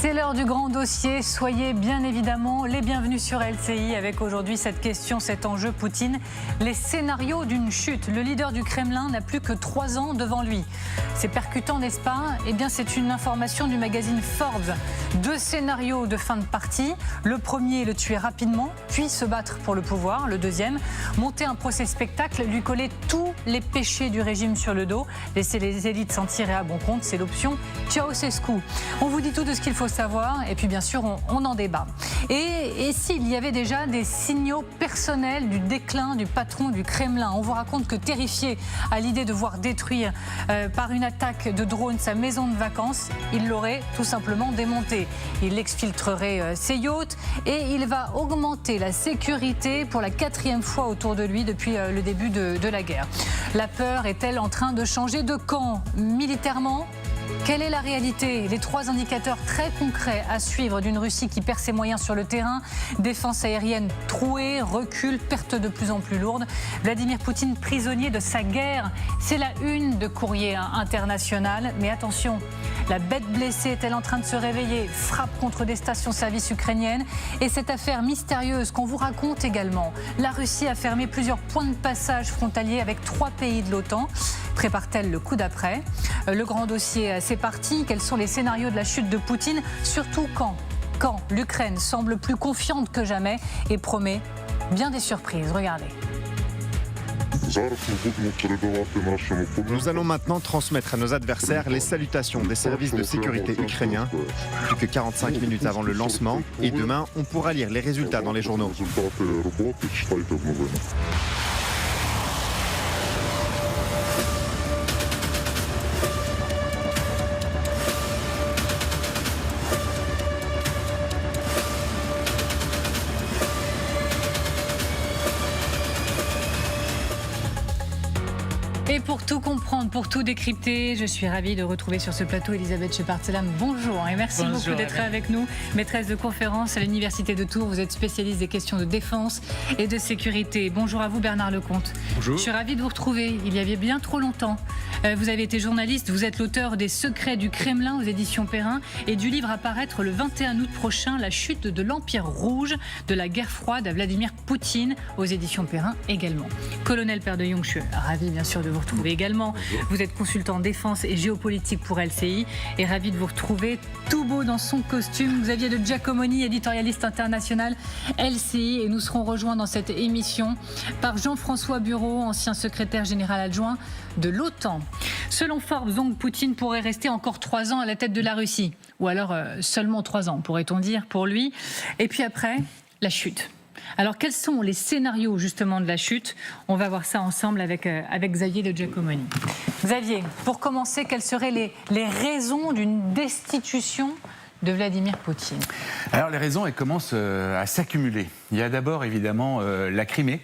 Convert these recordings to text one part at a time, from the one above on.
C'est l'heure du grand dossier. Soyez bien évidemment les bienvenus sur LCI avec aujourd'hui cette question, cet enjeu Poutine. Les scénarios d'une chute. Le leader du Kremlin n'a plus que 3 ans devant lui. C'est percutant, n'est-ce pas? Eh bien, c'est une information du magazine Forbes. 2 scénarios de fin de partie. Le premier, le tuer rapidement, puis se battre pour le pouvoir. Le deuxième, monter un procès spectacle, lui coller tous les péchés du régime sur le dos, laisser les élites s'en tirer à bon compte. C'est l'option Ceausescu. On vous dit tout de ce qu'il faut savoir et puis bien sûr on en débat. Et s'il y avait déjà des signaux personnels du déclin du patron du Kremlin? On vous raconte que terrifié à l'idée de voir détruire par une attaque de drone sa maison de vacances, il l'aurait tout simplement démontée. Il exfiltrerait ses yachts et il va augmenter la sécurité pour la 4e fois autour de lui depuis le début de la guerre. La peur est-elle en train de changer de camp militairement? Quelle est la réalité? Les 3 indicateurs très concrets à suivre d'une Russie qui perd ses moyens sur le terrain. Défense aérienne trouée, recul, perte de plus en plus lourde. Vladimir Poutine prisonnier de sa guerre. C'est la une de Courrier international. Mais attention, la bête blessée est-elle en train de se réveiller? Frappe contre des stations-service ukrainiennes. Et cette affaire mystérieuse qu'on vous raconte également. La Russie a fermé plusieurs points de passage frontaliers avec 3 pays de l'OTAN. Prépare-t-elle le coup d'après? Le grand dossier, c'est parti. Quels sont les scénarios de la chute de Poutine? Surtout quand l'Ukraine semble plus confiante que jamais et promet bien des surprises. Regardez. Nous allons maintenant transmettre à nos adversaires les salutations des services de sécurité ukrainiens, plus que 45 minutes avant le lancement. Et demain, on pourra lire les résultats dans les journaux. Et pour tout comprendre, pour tout décrypter, je suis ravie de retrouver sur ce plateau Elisabeth Shepard-Selam. Bonjour et merci beaucoup d'être avec nous. Maîtresse de conférence à l'Université de Tours, vous êtes spécialiste des questions de défense et de sécurité. Bonjour à vous Bernard Lecomte. Bonjour. Je suis ravie de vous retrouver, il y avait bien trop longtemps. Vous avez été journaliste, vous êtes l'auteur des Secrets du Kremlin aux éditions Perrin et du livre à paraître le 21 août prochain, La chute de l'Empire rouge, de la guerre froide à Vladimir Poutine aux éditions Perrin également. Colonel Père de Jong, je suis ravie bien sûr de vous retrouver également. Vous êtes consultant défense et géopolitique pour LCI et ravi de vous retrouver tout beau dans son costume. Xavier de Giacomoni, éditorialiste international LCI, et nous serons rejoints dans cette émission par Jean-François Bureau, ancien secrétaire général adjoint de l'OTAN. Selon Forbes, donc, Poutine pourrait rester encore 3 ans à la tête de la Russie, ou alors seulement 3 ans, pourrait-on dire, pour lui. Et puis après, la chute. Alors, quels sont les scénarios justement de la chute? On va voir ça ensemble avec Xavier de Giacomoni. Xavier, pour commencer, quelles seraient les raisons d'une destitution de Vladimir Poutine? Alors, les raisons, elles commencent à s'accumuler. Il y a d'abord, évidemment, la Crimée,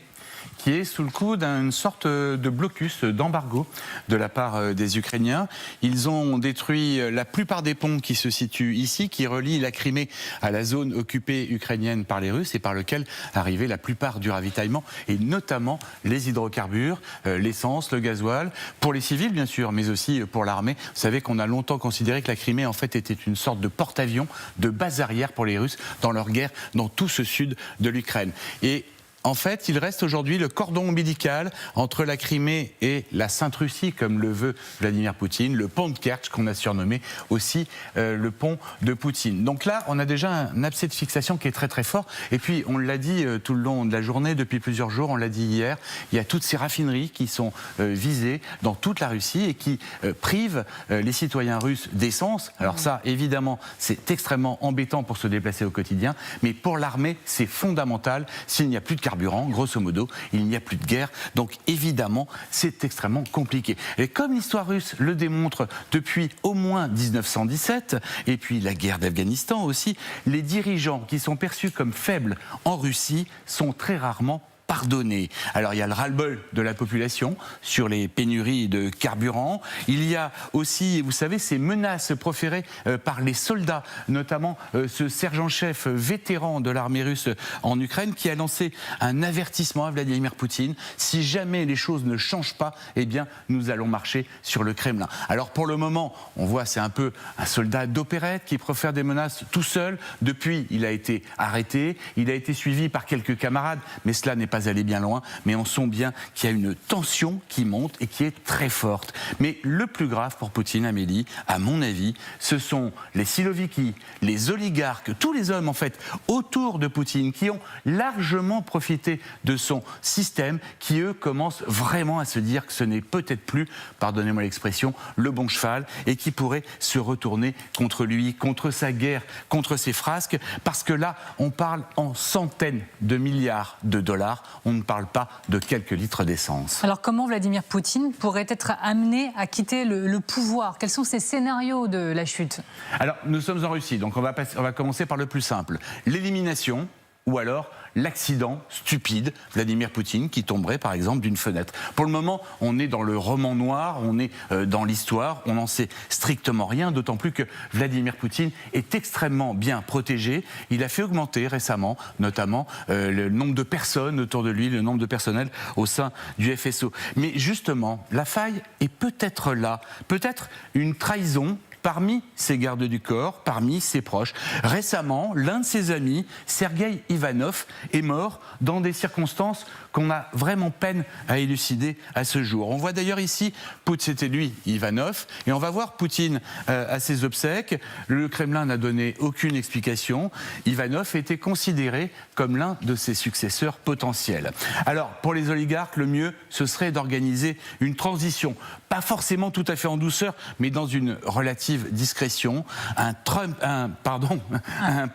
qui est sous le coup d'une sorte de blocus, d'embargo de la part des Ukrainiens. Ils ont détruit la plupart des ponts qui se situent ici, qui relient la Crimée à la zone occupée ukrainienne par les Russes et par lequel arrivait la plupart du ravitaillement, et notamment les hydrocarbures, l'essence, le gasoil, pour les civils bien sûr, mais aussi pour l'armée. Vous savez qu'on a longtemps considéré que la Crimée en fait était une sorte de porte-avions, de base arrière pour les Russes dans leur guerre dans tout ce sud de l'Ukraine. Et en fait, il reste aujourd'hui le cordon ombilical entre la Crimée et la Sainte-Russie, comme le veut Vladimir Poutine, le pont de Kerch, qu'on a surnommé aussi le pont de Poutine. Donc là, on a déjà un abcès de fixation qui est très très fort. Et puis, on l'a dit tout le long de la journée, depuis plusieurs jours, on l'a dit hier, il y a toutes ces raffineries qui sont visées dans toute la Russie et qui privent les citoyens russes d'essence. Alors ça, évidemment, c'est extrêmement embêtant pour se déplacer au quotidien, mais pour l'armée, c'est fondamental. S'il n'y a plus de carburant, grosso modo, il n'y a plus de guerre. Donc évidemment, c'est extrêmement compliqué. Et comme l'histoire russe le démontre depuis au moins 1917, et puis la guerre d'Afghanistan aussi, les dirigeants qui sont perçus comme faibles en Russie sont très rarement pardonner. Alors il y a le ras-le-bol de la population sur les pénuries de carburant. Il y a aussi, vous savez, ces menaces proférées par les soldats, notamment ce sergent-chef vétéran de l'armée russe en Ukraine qui a lancé un avertissement à Vladimir Poutine. Si jamais les choses ne changent pas, eh bien nous allons marcher sur le Kremlin. Alors pour le moment, on voit c'est un peu un soldat d'opérette qui profère des menaces tout seul. Depuis, il a été arrêté, il a été suivi par quelques camarades, mais cela n'est pas allé bien loin. Mais on sent bien qu'il y a une tension qui monte et qui est très forte. Mais le plus grave pour Poutine, Amélie, à mon avis, ce sont les Siloviki, les oligarques, tous les hommes en fait autour de Poutine qui ont largement profité de son système, qui eux commencent vraiment à se dire que ce n'est peut-être plus, pardonnez-moi l'expression, le bon cheval et qui pourrait se retourner contre lui, contre sa guerre, contre ses frasques, parce que là, on parle en centaines de milliards de dollars, on ne parle pas de quelques litres d'essence. Alors comment Vladimir Poutine pourrait être amené à quitter le pouvoir? Quels sont ces scénarios de la chute? Alors, nous sommes en Russie, donc on va commencer par le plus simple. L'élimination, ou alors l'accident stupide, Vladimir Poutine qui tomberait par exemple d'une fenêtre. Pour le moment, on est dans le roman noir, on est dans l'histoire, on n'en sait strictement rien, d'autant plus que Vladimir Poutine est extrêmement bien protégé. Il a fait augmenter récemment, notamment, le nombre de personnes autour de lui, le nombre de personnel au sein du FSO. Mais justement, la faille est peut-être là, peut-être une trahison parmi ses gardes du corps, parmi ses proches. Récemment, l'un de ses amis, Sergueï Ivanov, est mort dans des circonstances qu'on a vraiment peine à élucider à ce jour. On voit d'ailleurs ici, c'était lui, Ivanov, et on va voir Poutine à ses obsèques. Le Kremlin n'a donné aucune explication. Ivanov était considéré comme l'un de ses successeurs potentiels. Alors, pour les oligarques, le mieux, ce serait d'organiser une transition, pas forcément tout à fait en douceur, mais dans une relative discrétion. Un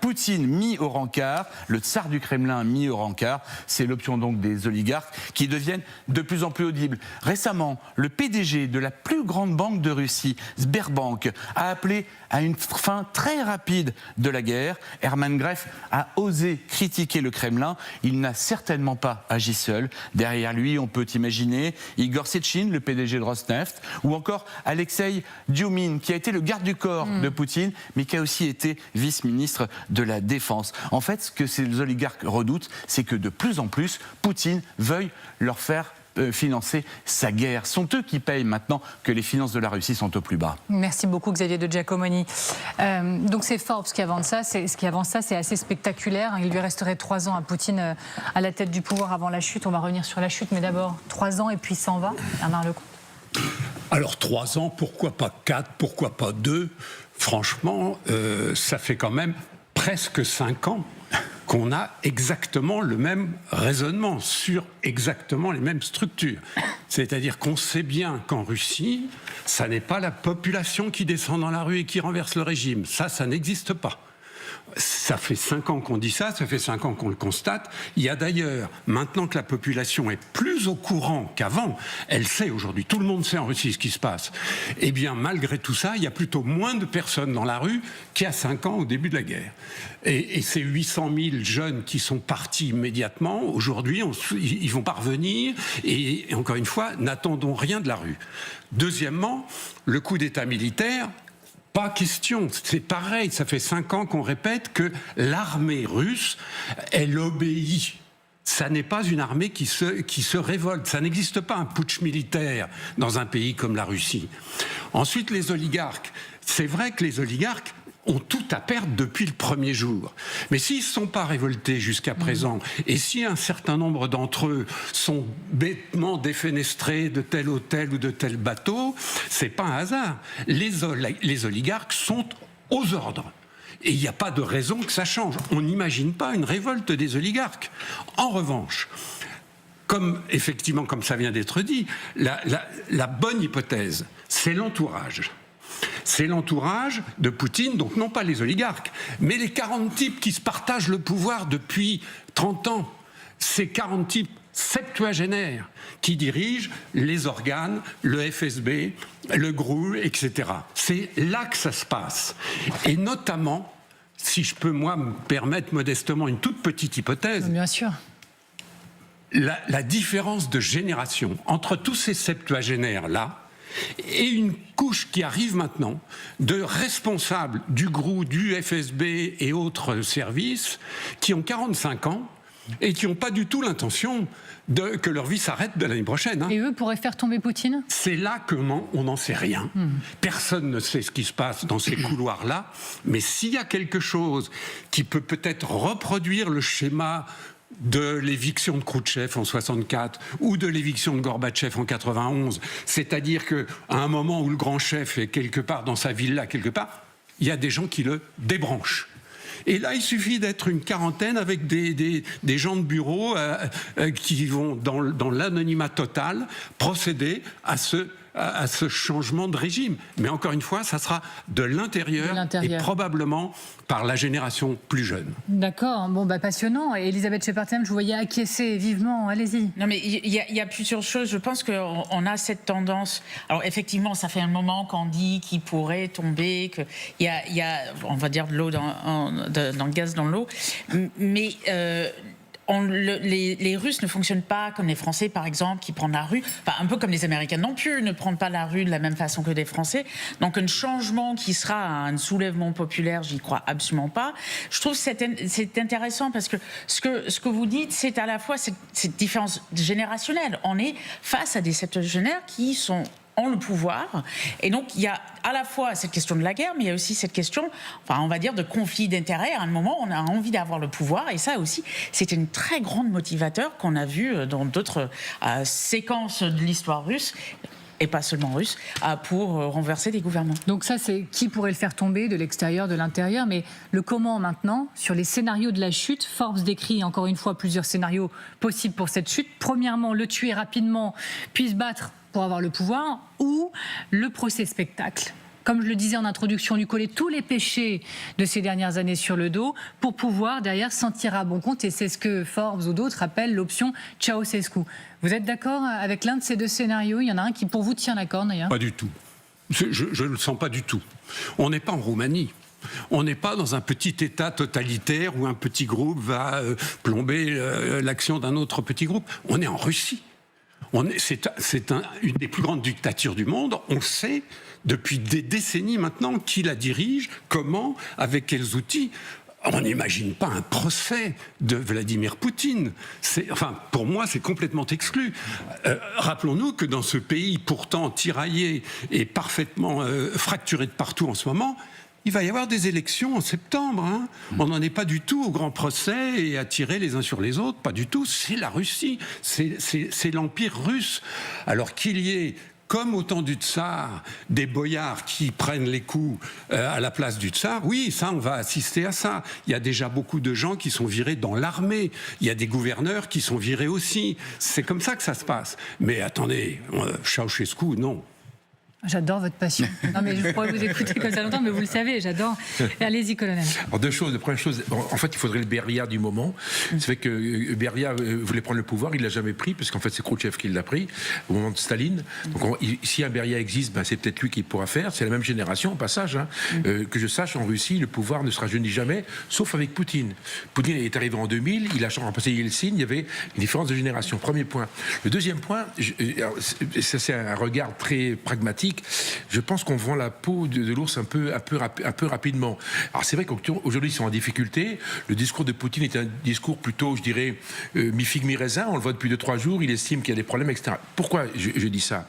Poutine mis au rencard, le tsar du Kremlin mis au rencard, c'est l'option donc des oligarques qui deviennent de plus en plus audibles. Récemment, le PDG de la plus grande banque de Russie, Sberbank, a appelé à une fin très rapide de la guerre. Hermann Greff a osé critiquer le Kremlin. Il n'a certainement pas agi seul. Derrière lui, on peut imaginer Igor Sechin, le PDG de Rosneft, ou encore Alexei Dioumine, qui a été le garde du corps de Poutine, mais qui a aussi été vice-ministre de la Défense. En fait, ce que ces oligarques redoutent, c'est que de plus en plus, Poutine veuille leur faire financer sa guerre. Ce sont eux qui payent maintenant que les finances de la Russie sont au plus bas. Merci beaucoup Xavier de Giacomoni. Donc c'est Forbes qui avance ça, c'est assez spectaculaire. Il lui resterait 3 ans à Poutine à la tête du pouvoir avant la chute. On va revenir sur la chute, mais d'abord 3 ans et puis s'en va. Bernard Lecomte. Alors 3 ans, pourquoi pas 4, pourquoi pas 2? Franchement, ça fait quand même presque 5 ans qu'on a exactement le même raisonnement sur exactement les mêmes structures. C'est-à-dire qu'on sait bien qu'en Russie, ça n'est pas la population qui descend dans la rue et qui renverse le régime. Ça n'existe pas. Ça fait 5 ans qu'on dit ça fait 5 ans qu'on le constate. Il y a d'ailleurs, maintenant que la population est plus au courant qu'avant, elle sait aujourd'hui, tout le monde sait en Russie ce qui se passe, eh bien malgré tout ça, il y a plutôt moins de personnes dans la rue qu'il y a 5 ans au début de la guerre. Et ces 800 000 jeunes qui sont partis immédiatement, aujourd'hui, ils vont pas revenir, et encore une fois, n'attendons rien de la rue. Deuxièmement, le coup d'État militaire, pas question, c'est pareil, ça fait 5 ans qu'on répète que l'armée russe, elle obéit. Ça n'est pas une armée qui se révolte, ça n'existe pas un putsch militaire dans un pays comme la Russie. Ensuite, les oligarques. C'est vrai que les oligarques ont tout à perdre depuis le premier jour. Mais s'ils ne se sont pas révoltés jusqu'à présent, et si un certain nombre d'entre eux sont bêtement défenestrés de tel hôtel ou de tel bateau, c'est pas un hasard. Les oligarques sont aux ordres. Et il n'y a pas de raison que ça change. On n'imagine pas une révolte des oligarques. En revanche, effectivement, comme ça vient d'être dit, la bonne hypothèse, c'est l'entourage. C'est l'entourage de Poutine, donc non pas les oligarques, mais les 40 types qui se partagent le pouvoir depuis 30 ans. Ces 40 types septuagénaires qui dirigent les organes, le FSB, le GRU, etc. C'est là que ça se passe. Et notamment, si je peux moi me permettre modestement une toute petite hypothèse. Bien sûr. la différence de génération entre tous ces septuagénaires-là et une couche qui arrive maintenant de responsables du GROU, du FSB et autres services qui ont 45 ans et qui n'ont pas du tout l'intention que leur vie s'arrête de l'année prochaine. Et eux pourraient faire tomber Poutine ? C'est là qu'on n'en sait rien. Personne ne sait ce qui se passe dans ces couloirs-là, mais s'il y a quelque chose qui peut peut-être reproduire le schéma de l'éviction de Khrouchtchev en 64 ou de l'éviction de Gorbatchev en 91, c'est-à-dire qu'à un moment où le grand chef est quelque part dans sa villa, quelque part, il y a des gens qui le débranchent. Et là, il suffit d'être une quarantaine avec des gens de bureau qui vont, dans l'anonymat total, procéder à ce changement de régime. Mais encore une fois, ça sera de l'intérieur et probablement par la génération plus jeune. D'accord, bon, passionnant. Et Elisabeth Schepper-Thiam, je vous voyais acquiescer vivement, allez-y. Non, mais il y a plusieurs choses. Je pense qu'on a cette tendance. Alors, effectivement, ça fait un moment qu'on dit qu'il pourrait tomber, qu'il y a, on va dire, de l'eau dans le gaz dans l'eau. Mais. Les Russes ne fonctionnent pas comme les Français, par exemple, qui prennent la rue. Enfin, un peu comme les Américains non plus, ne prennent pas la rue de la même façon que les Français. Donc, un changement qui sera un soulèvement populaire, j'y crois absolument pas. Je trouve que c'est intéressant parce que ce que vous dites, c'est à la fois cette différence générationnelle. On est face à des septuagénaires qui ont le pouvoir. Et donc, il y a à la fois cette question de la guerre, mais il y a aussi cette question, enfin, on va dire, de conflit d'intérêts. À un moment, on a envie d'avoir le pouvoir. Et ça aussi, c'était une très grande motivateur qu'on a vu dans d'autres séquences de l'histoire russe, et pas seulement russe, pour renverser des gouvernements. Donc ça, c'est qui pourrait le faire tomber, de l'extérieur, de l'intérieur. Mais le comment maintenant, sur les scénarios de la chute, Forbes décrit encore une fois plusieurs scénarios possibles pour cette chute. Premièrement, le tuer rapidement, puis se battre pour avoir le pouvoir, ou le procès spectacle. Comme je le disais en introduction, lui coller tous les péchés de ces dernières années sur le dos pour pouvoir derrière s'en tirer à bon compte. Et c'est ce que Forbes ou d'autres appellent l'option Ceausescu. Vous êtes d'accord avec l'un de ces deux scénarios ? Il y en a un qui pour vous tient la corde d'ailleurs ? Pas du tout. Je ne le sens pas du tout. On n'est pas en Roumanie. On n'est pas dans un petit État totalitaire où un petit groupe va plomber l'action d'un autre petit groupe. On est en Russie. C'est une des plus grandes dictatures du monde. On sait depuis des décennies maintenant qui la dirige, comment, avec quels outils. On n'imagine pas un procès de Vladimir Poutine. Pour moi, c'est complètement exclu. Rappelons-nous que dans ce pays pourtant tiraillé et parfaitement fracturé de partout en ce moment, il va y avoir des élections en septembre. On n'en est pas du tout au grand procès et à tirer les uns sur les autres. Pas du tout. C'est la Russie. C'est l'Empire russe. Alors qu'il y ait, comme au temps du tsar, des boyards qui prennent les coups à la place du tsar, oui, ça, on va assister à ça. Il y a déjà beaucoup de gens qui sont virés dans l'armée. Il y a des gouverneurs qui sont virés aussi. C'est comme ça que ça se passe. Mais attendez, Ceausescu, non. J'adore votre passion. Non, mais je pourrais vous écouter comme ça longtemps, mais vous le savez, j'adore. Allez-y, colonel. Alors, deux choses. La première chose, en fait, il faudrait le Beria du moment. C'est vrai que Beria voulait prendre le pouvoir, il ne l'a jamais pris, parce qu'en fait, c'est Khrouchtchev qui l'a pris au moment de Staline. Donc, si un Beria existe, c'est peut-être lui qui pourra faire. C'est la même génération, au passage. Que je sache, en Russie, le pouvoir ne se rajeunit jamais, sauf avec Poutine. Poutine est arrivé en 2000, il a remplacé Yeltsin, il y avait une différence de génération. Premier point. Le deuxième point, ça c'est un regard très pragmatique. Je pense qu'on vend la peau de l'ours un peu rapidement. Alors c'est vrai qu'aujourd'hui ils sont en difficulté. Le discours de Poutine est un discours plutôt, je dirais, mi-figue, mi-raisin. On le voit depuis 2-3 jours. Il estime qu'il y a des problèmes, etc. Pourquoi je dis ça ?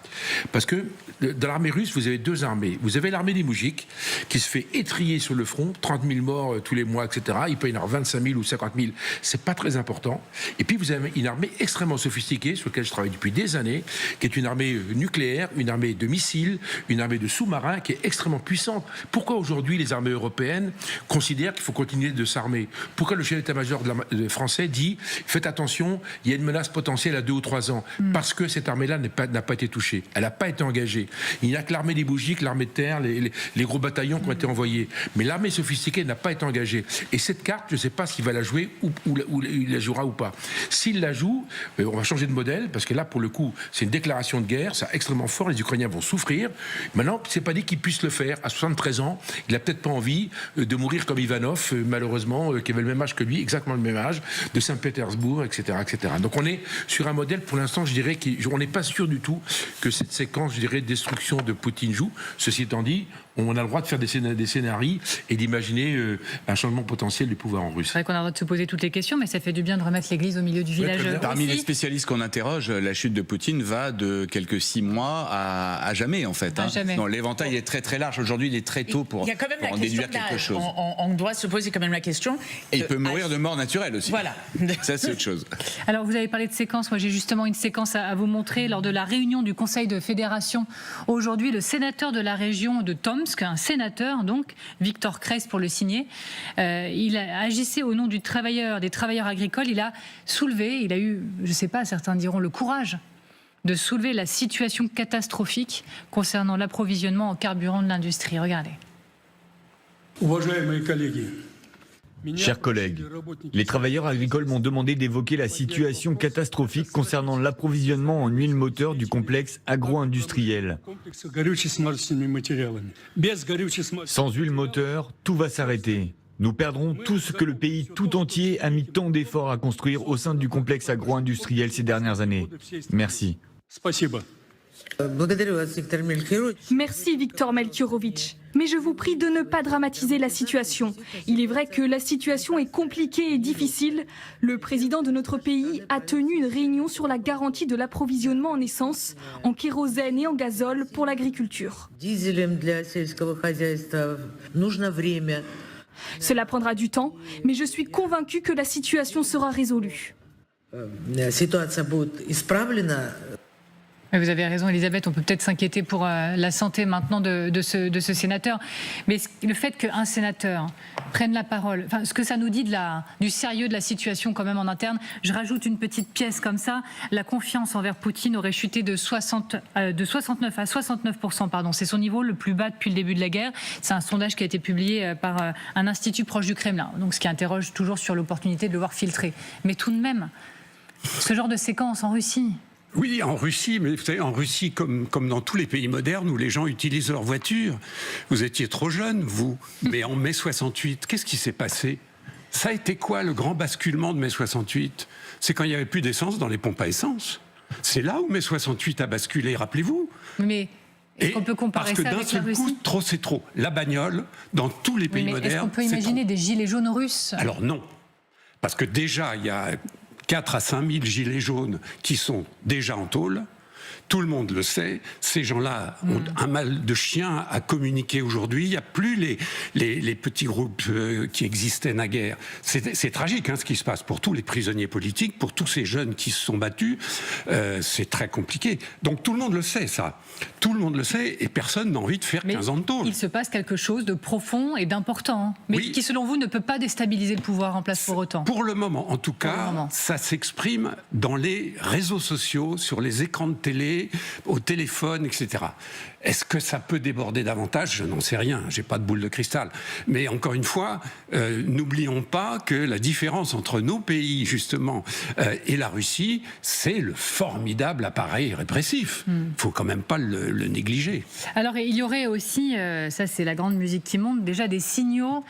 Parce que dans l'armée russe, vous avez deux armées. Vous avez l'armée des moujiks qui se fait étriller sur le front, 30 000 morts tous les mois, etc. Il peut y en avoir 25 000 ou 50 000. C'est pas très important. Et puis vous avez une armée extrêmement sophistiquée sur laquelle je travaille depuis des années, qui est une armée nucléaire, une armée de missiles, une armée de sous-marins qui est extrêmement puissante. Pourquoi aujourd'hui les armées européennes considèrent qu'il faut continuer de s'armer ? Pourquoi le chef d'état-major français dit « Faites attention, il y a une menace potentielle à 2 ou 3 ans » Parce que cette armée-là n'a pas été touchée. Elle n'a pas été engagée. Il n'y a que l'armée des bougies, que l'armée de terre, les gros bataillons qui ont été envoyés. Mais l'armée sophistiquée n'a pas été engagée. Et cette carte, je ne sais pas s'il va la jouer ou il la jouera ou pas. S'il la joue, on va changer de modèle, parce que là, pour le coup, c'est une déclaration de guerre, c'est extrêmement fort, les Ukrainiens vont souffrir. mourir. Maintenant, c'est pas dit qu'il puisse le faire. À 73 ans, il a peut-être pas envie de mourir comme Ivanov, malheureusement, qui avait le même âge que lui, exactement le même âge, de Saint-Pétersbourg, etc., etc. Donc on est sur un modèle, pour l'instant, je dirais qu'on n'est pas sûr du tout que cette séquence, je dirais, de destruction de Poutine joue. Ceci étant dit, on a le droit de faire des scénarios et d'imaginer un changement potentiel du pouvoir en Russie. C'est vrai qu'on a le droit de se poser toutes les questions, mais ça fait du bien de remettre l'église au milieu du village. Parmi les spécialistes qu'on interroge, la chute de Poutine va de quelques 6 mois à jamais, en fait. Jamais. Non, l'éventail est très très large. Aujourd'hui, il est très tôt pour en déduire quelque chose. On doit se poser quand même la question. Et il peut mourir de mort naturelle aussi. Voilà. Ça, c'est autre chose. Alors, vous avez parlé de séquence. Moi, j'ai justement une séquence à vous montrer. Lors de la réunion du Conseil de fédération, aujourd'hui, le sénateur de la région de Tomsk, un sénateur, donc, Victor Kress pour le signer, il agissait au nom des travailleurs agricoles. Il a soulevé, il a eu, je ne sais pas, certains diront le courage de soulever la situation catastrophique concernant l'approvisionnement en carburant de l'industrie. Regardez. Chers collègues, les travailleurs agricoles m'ont demandé d'évoquer la situation catastrophique concernant l'approvisionnement en huile moteur du complexe agro-industriel. Sans huile moteur, tout va s'arrêter. Nous perdrons tout ce que le pays tout entier a mis tant d'efforts à construire au sein du complexe agro-industriel ces dernières années. Merci. Merci Viktor Melchiorowicz. Mais je vous prie de ne pas dramatiser la situation. Il est vrai que la situation est compliquée et difficile. Le président de notre pays a tenu une réunion sur la garantie de l'approvisionnement en essence, en kérosène et en gazole pour l'agriculture. Cela prendra du temps, mais je suis convaincue que la situation sera résolue. Vous avez raison, Elisabeth, on peut peut-être s'inquiéter pour la santé maintenant de ce sénateur. Mais le fait qu'un sénateur prenne la parole, enfin, ce que ça nous dit du sérieux de la situation quand même en interne, je rajoute une petite pièce comme ça, la confiance envers Poutine aurait chuté de 69 à 69%, pardon. C'est son niveau le plus bas depuis le début de la guerre. C'est un sondage qui a été publié par un institut proche du Kremlin, donc ce qui interroge toujours sur l'opportunité de le voir filtrer. Mais tout de même, ce genre de séquence en Russie... Oui, en Russie, mais vous savez, en Russie, comme dans tous les pays modernes où les gens utilisent leur voiture, vous étiez trop jeune, vous, mais en mai 68, qu'est-ce qui s'est passé ? Ça a été quoi le grand basculement de mai 68 ? C'est quand il n'y avait plus d'essence dans les pompes à essence. C'est là où mai 68 a basculé, rappelez-vous. Mais est-ce qu'on peut comparer ça avec la Russie ? Parce que d'un seul coup, trop c'est trop. La bagnole, dans tous les pays modernes, est-ce qu'on peut imaginer des gilets jaunes russes ? Alors non, parce que déjà, il y a 4 à 5 000 gilets jaunes qui sont déjà en tôle. Tout le monde le sait. Ces gens-là ont un mal de chien à communiquer aujourd'hui. Il n'y a plus les petits groupes qui existaient naguère. C'est tragique ce qui se passe pour tous les prisonniers politiques, pour tous ces jeunes qui se sont battus. C'est très compliqué. Donc tout le monde le sait, ça. Tout le monde le sait et personne n'a envie de faire 15 ans de tôle. Il se passe quelque chose de profond et d'important, mais qui, selon vous, ne peut pas déstabiliser le pouvoir en place pour autant. Pour le moment, en tout cas, ça s'exprime dans les réseaux sociaux, sur les écrans de télé, au téléphone, etc. Est-ce que ça peut déborder davantage ? Je n'en sais rien, j'ai pas de boule de cristal. Mais encore une fois, n'oublions pas que la différence entre nos pays, justement, et la Russie, c'est le formidable appareil répressif. Il faut quand même pas le négliger. Alors, il y aurait aussi, ça c'est la grande musique qui monte, déjà des signaux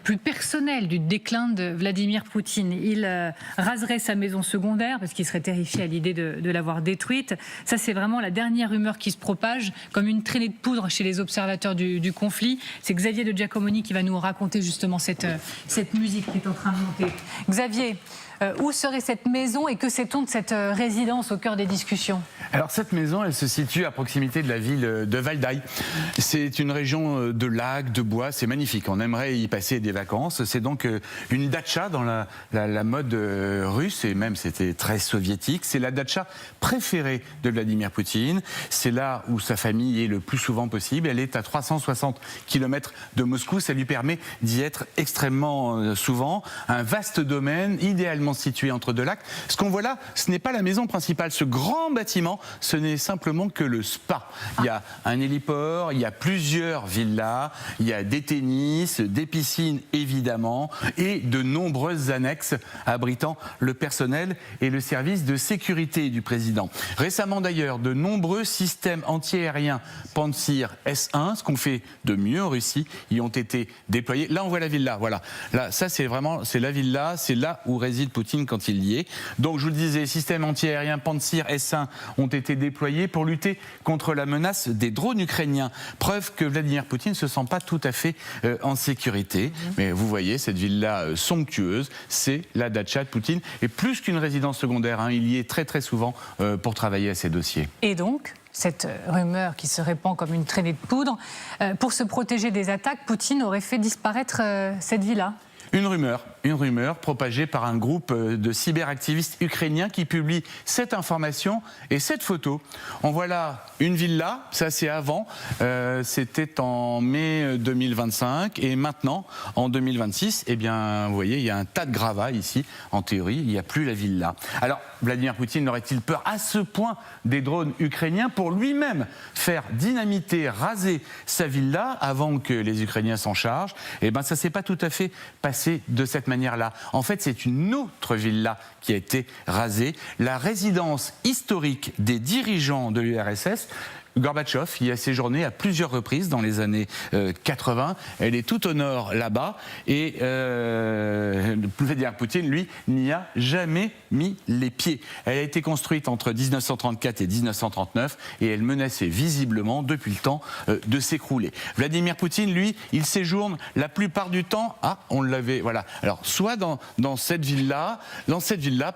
plus personnels du déclin de Vladimir Poutine. Il raserait sa maison secondaire parce qu'il serait terrifié à l'idée de l'avoir détruite. Ça, c'est vraiment la dernière rumeur qui se propage, comme une traînée de poudre chez les observateurs du conflit. C'est Xavier de Giacomoni qui va nous raconter justement cette musique qui est en train de monter. Xavier, où serait cette maison et que sait-on de cette résidence au cœur des discussions ? Alors cette maison, elle se situe à proximité de la ville de Valdai. C'est une région de lacs, de bois, c'est magnifique. On aimerait y passer des vacances. C'est donc une datcha dans la mode russe, et même c'était très soviétique. C'est la datcha préférée de Vladimir Poutine. C'est là où sa famille est le plus souvent possible. Elle est à 360 km de Moscou. Ça lui permet d'y être extrêmement souvent. Un vaste domaine, idéalement situé entre deux lacs. Ce qu'on voit là, ce n'est pas la maison principale. Ce grand bâtiment, ce n'est simplement que le spa. Il y a un héliport, il y a plusieurs villas, il y a des tennis, des piscines évidemment, et de nombreuses annexes abritant le personnel et le service de sécurité du président. Récemment, notamment d'ailleurs de nombreux systèmes antiaériens Pantsir S1, ce qu'on fait de mieux en Russie, y ont été déployés. Là, on voit la villa, voilà. Là, ça, c'est la villa, c'est là où réside Poutine quand il y est. Donc, je vous le disais, systèmes antiaériens Pantsir S1 ont été déployés pour lutter contre la menace des drones ukrainiens. Preuve que Vladimir Poutine ne se sent pas tout à fait en sécurité. Mais vous voyez, cette villa somptueuse, c'est la datcha de Poutine. Et plus qu'une résidence secondaire, hein, il y est très très souvent pour travailler à ces dossiers. Et donc, cette rumeur qui se répand comme une traînée de poudre, pour se protéger des attaques, Poutine aurait fait disparaître cette villa. Une rumeur propagée par un groupe de cyberactivistes ukrainiens qui publie cette information et cette photo. On voit là une villa, ça c'est avant, c'était en mai 2025 et maintenant en 2026, eh bien vous voyez il y a un tas de gravats ici, en théorie il n'y a plus la villa. Alors Vladimir Poutine n'aurait-il peur à ce point des drones ukrainiens pour lui-même faire dynamiter, raser sa villa avant que les Ukrainiens s'en chargent? Eh bien ça s'est pas tout à fait passé de cette manière-là. En fait, c'est une autre villa qui a été rasée, la résidence historique des dirigeants de l'URSS. Gorbatchev y a séjourné à plusieurs reprises dans les années 80. Elle est tout au nord là-bas et Vladimir Poutine, lui, n'y a jamais mis les pieds. Elle a été construite entre 1934 et 1939 et elle menaçait visiblement depuis le temps de s'écrouler. Vladimir Poutine, lui, il séjourne la plupart du temps. Ah, on l'avait, voilà. Alors, soit dans cette villa,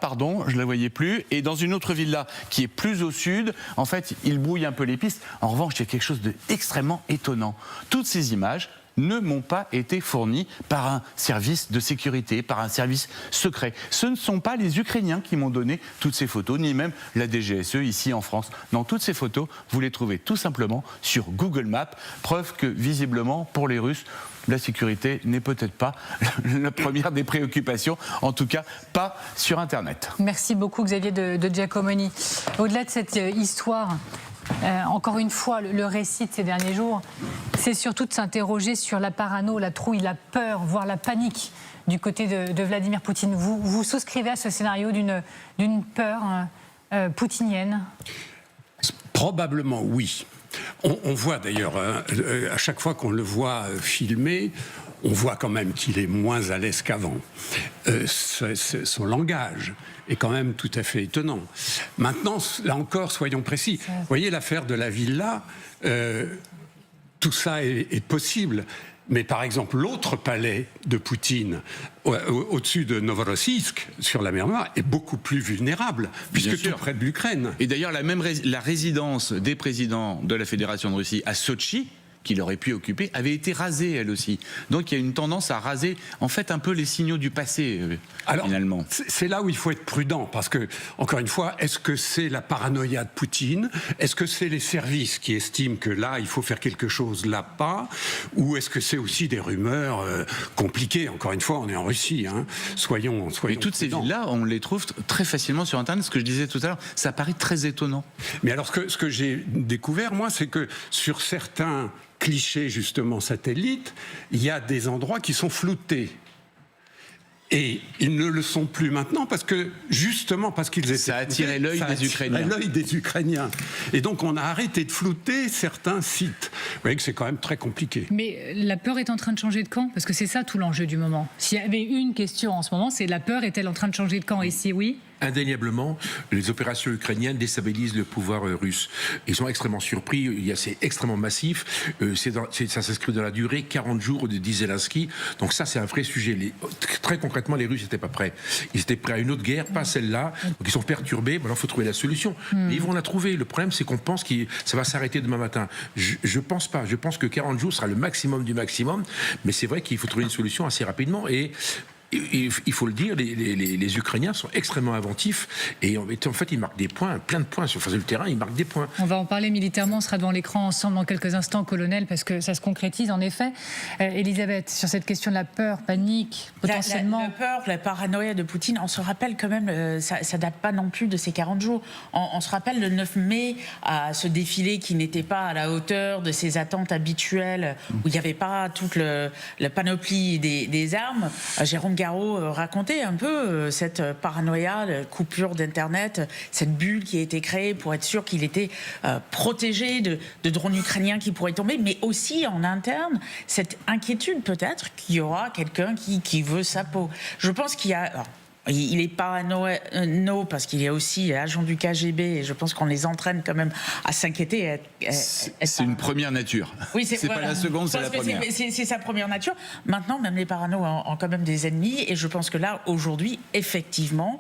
pardon, je la voyais plus, et dans une autre villa qui est plus au sud. En fait, il brouille un peu les pistes. En revanche, il y a quelque chose d'extrêmement étonnant. Toutes ces images ne m'ont pas été fournies par un service de sécurité, par un service secret. Ce ne sont pas les Ukrainiens qui m'ont donné toutes ces photos, ni même la DGSE ici en France. Non, toutes ces photos, vous les trouvez tout simplement sur Google Maps. Preuve que, visiblement, pour les Russes, la sécurité n'est peut-être pas la première des préoccupations, en tout cas pas sur Internet. Merci beaucoup Xavier de Giacomoni. Au-delà de cette histoire, encore une fois, le récit de ces derniers jours, c'est surtout de s'interroger sur la parano, la trouille, la peur, voire la panique du côté de Vladimir Poutine. Vous souscrivez à ce scénario d'une peur poutinienne? Probablement oui. On voit d'ailleurs, à chaque fois qu'on le voit filmer, on voit quand même qu'il est moins à l'aise qu'avant. Son langage est quand même tout à fait étonnant. Maintenant, là encore, soyons précis. Vous voyez l'affaire de la villa, tout ça est possible. Mais par exemple, l'autre palais de Poutine, au-dessus de Novorossiysk, sur la mer Noire, est beaucoup plus vulnérable, puisque tout près de l'Ukraine. Et d'ailleurs, la résidence des présidents de la Fédération de Russie à Sotchi, qu'il aurait pu occuper, avait été rasée elle aussi. Donc il y a une tendance à raser en fait un peu les signaux du passé. Alors, finalement. C'est là où il faut être prudent, parce que, encore une fois, est-ce que c'est la paranoïa de Poutine? Est-ce que c'est les services qui estiment que là, il faut faire quelque chose, là pas? Ou est-ce que c'est aussi des rumeurs compliquées? Encore une fois, on est en Russie, hein. Soyons Et toutes ces villes-là, on les trouve très facilement sur Internet. Ce que je disais tout à l'heure, ça paraît très étonnant. Mais alors, ce que j'ai découvert, moi, c'est que sur certains clichés justement satellites, il y a des endroits qui sont floutés. Et ils ne le sont plus maintenant parce que, justement, parce qu'ils étaient... Ça a attiré l'œil des Ukrainiens. Et donc, on a arrêté de flouter certains sites. Vous voyez que c'est quand même très compliqué. Mais la peur est en train de changer de camp? Parce que c'est ça tout l'enjeu du moment. S'il y avait une question en ce moment, c'est la peur est-elle en train de changer de camp? Et si oui? Indéniablement, les opérations ukrainiennes déstabilisent le pouvoir russe. Ils sont extrêmement surpris, c'est extrêmement massif, ça s'inscrit dans la durée, 40 jours, dit Zelensky. Donc ça, c'est un vrai sujet. Très concrètement, les Russes n'étaient pas prêts. Ils étaient prêts à une autre guerre, pas celle-là. Donc ils sont perturbés, maintenant il faut trouver la solution. Mais ils vont la trouver. Le problème, c'est qu'on pense que ça va s'arrêter demain matin. Je pense pas. Je pense que 40 jours sera le maximum du maximum. Mais c'est vrai qu'il faut trouver une solution assez rapidement. Et il faut le dire, les Ukrainiens sont extrêmement inventifs et en fait ils marquent des points, plein de points sur le terrain, ils marquent des points. On va en parler militairement, on sera devant l'écran ensemble dans quelques instants, colonel, parce que ça se concrétise en effet. Elisabeth, sur cette question de la peur, panique, potentiellement... La peur, la paranoïa de Poutine, on se rappelle quand même, ça date pas non plus de ces 40 jours. On se rappelle le 9 mai, à ce défilé qui n'était pas à la hauteur de ses attentes habituelles, où il n'y avait pas toute la panoplie des armes. Jérôme Figaro racontait un peu cette paranoïa, la coupure d'Internet, cette bulle qui a été créée pour être sûr qu'il était protégé de drones ukrainiens qui pourraient tomber, mais aussi en interne, cette inquiétude peut-être qu'il y aura quelqu'un qui veut sa peau. Je pense qu'il y a... Alors, il est parano parce qu'il est aussi agent du KGB et je pense qu'on les entraîne quand même à s'inquiéter. C'est une première nature. Oui, c'est pas la seconde, c'est la première. C'est sa première nature. Maintenant, même les paranos ont quand même des ennemis et je pense que là, aujourd'hui, effectivement,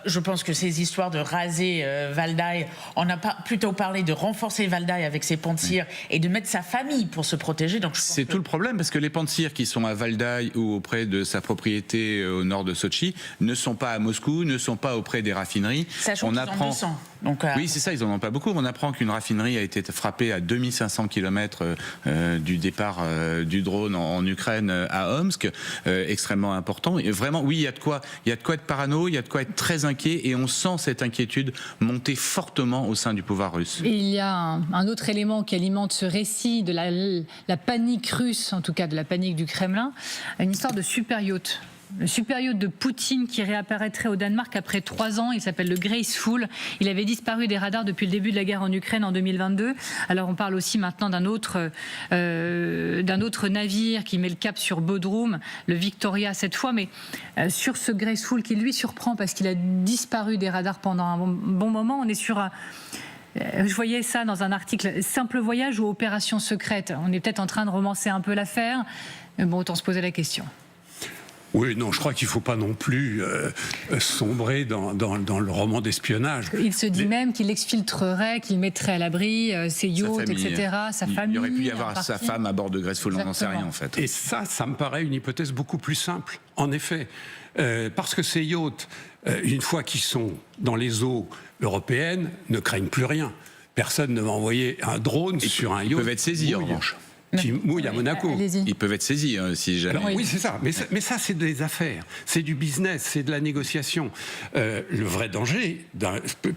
je pense que ces histoires de raser Valdai, on a plutôt parlé de renforcer Valdai avec ses ponts de cire et de mettre sa famille pour se protéger. Donc, c'est tout le problème parce que les ponts de cire qui sont à Valdai ou auprès de sa propriété au nord de Sotchi ne sont pas à Moscou, ne sont pas auprès des raffineries. Sachant qu'ils en 200. Donc, oui, c'est ça, ils n'en ont pas beaucoup. On apprend qu'une raffinerie a été frappée à 2500 km du départ du drone en Ukraine à Omsk, extrêmement important. Et vraiment, oui, il y a de quoi être parano, il y a de quoi être très inquiet et on sent cette inquiétude monter fortement au sein du pouvoir russe. Et il y a un autre élément qui alimente ce récit de la panique russe, en tout cas de la panique du Kremlin, une histoire de super yacht. Le super yacht de Poutine qui réapparaîtrait au Danemark après 3 ans, il s'appelle le Graceful. Il avait disparu des radars depuis le début de la guerre en Ukraine en 2022. Alors on parle aussi maintenant d'un autre navire qui met le cap sur Bodrum, le Victoria cette fois, mais sur ce Graceful qui lui surprend parce qu'il a disparu des radars pendant un bon moment. On est sur je voyais ça dans un article, simple voyage ou opération secrète. On est peut-être en train de romancer un peu l'affaire, mais bon, autant se poser la question. Oui, non, je crois qu'il ne faut pas non plus sombrer dans le roman d'espionnage. Il se dit même qu'il exfiltrerait, qu'il mettrait à l'abri ses yachts, etc., sa famille. Il aurait pu y avoir sa femme à bord de Graceful, on n'en sait rien en fait. Et ça me paraît une hypothèse beaucoup plus simple, en effet. Parce que ces yachts, une fois qu'ils sont dans les eaux européennes, ne craignent plus rien. Personne ne va envoyer un drone sur un yacht. Ils peuvent être saisis en revanche. Qui mouille à Monaco. Ils peuvent être saisis si jamais. Alors, oui, c'est ça. Mais ça, c'est des affaires. C'est du business, c'est de la négociation. Le vrai danger,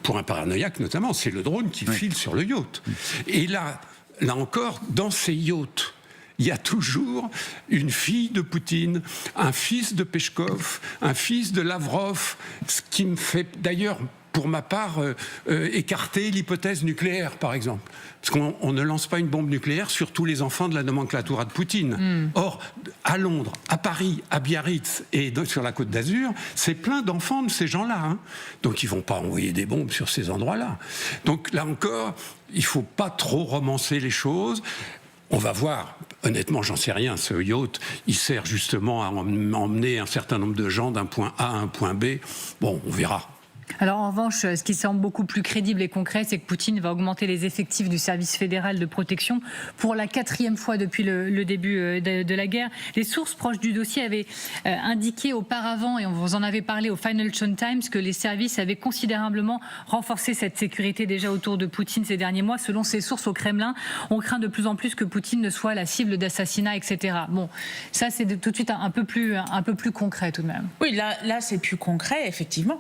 pour un paranoïaque notamment, c'est le drone qui file sur le yacht. Et là encore, dans ces yachts, il y a toujours une fille de Poutine, un fils de Peskov, un fils de Lavrov, ce qui me fait d'ailleurs, pour ma part, écarter l'hypothèse nucléaire, par exemple. Parce qu'on ne lance pas une bombe nucléaire sur tous les enfants de la nomenclatura de Poutine. Or, à Londres, à Paris, à Biarritz et sur la Côte d'Azur, c'est plein d'enfants de ces gens-là. Hein. Donc, ils ne vont pas envoyer des bombes sur ces endroits-là. Donc, là encore, il ne faut pas trop romancer les choses. On va voir. Honnêtement, j'en sais rien. Ce yacht, il sert justement à emmener un certain nombre de gens d'un point A à un point B. Bon, on verra. Alors en revanche, ce qui semble beaucoup plus crédible et concret, c'est que Poutine va augmenter les effectifs du service fédéral de protection pour la 4e fois depuis le début de la guerre. Les sources proches du dossier avaient indiqué auparavant, et on vous en avait parlé au Financial Times, que les services avaient considérablement renforcé cette sécurité déjà autour de Poutine ces derniers mois. Selon ces sources au Kremlin, on craint de plus en plus que Poutine ne soit la cible d'assassinats, etc. Bon, ça c'est tout de suite un peu plus concret tout de même. Oui, là c'est plus concret, effectivement.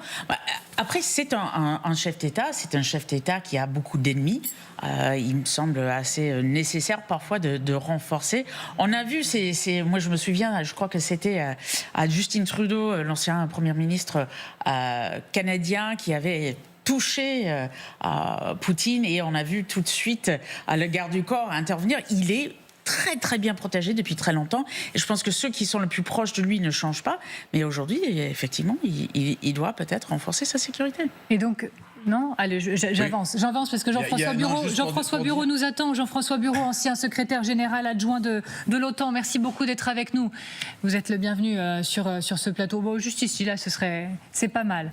Après, c'est un chef d'État, c'est un chef d'État qui a beaucoup d'ennemis. Il me semble assez nécessaire parfois de renforcer. On a vu, moi je me souviens, je crois que c'était à Justin Trudeau, l'ancien Premier ministre canadien, qui avait touché Poutine, et on a vu tout de suite le garde du corps intervenir. Il est très très bien protégé depuis très longtemps, et je pense que ceux qui sont le plus proches de lui ne changent pas, mais aujourd'hui effectivement il doit peut-être renforcer sa sécurité. Et donc non, allez, j'avance parce que Jean-François Bureau nous attend. Jean-François Bureau, ancien secrétaire général adjoint de l'OTAN, merci beaucoup d'être avec nous. Vous êtes le bienvenu sur ce plateau. Bon, juste ici, là, c'est pas mal.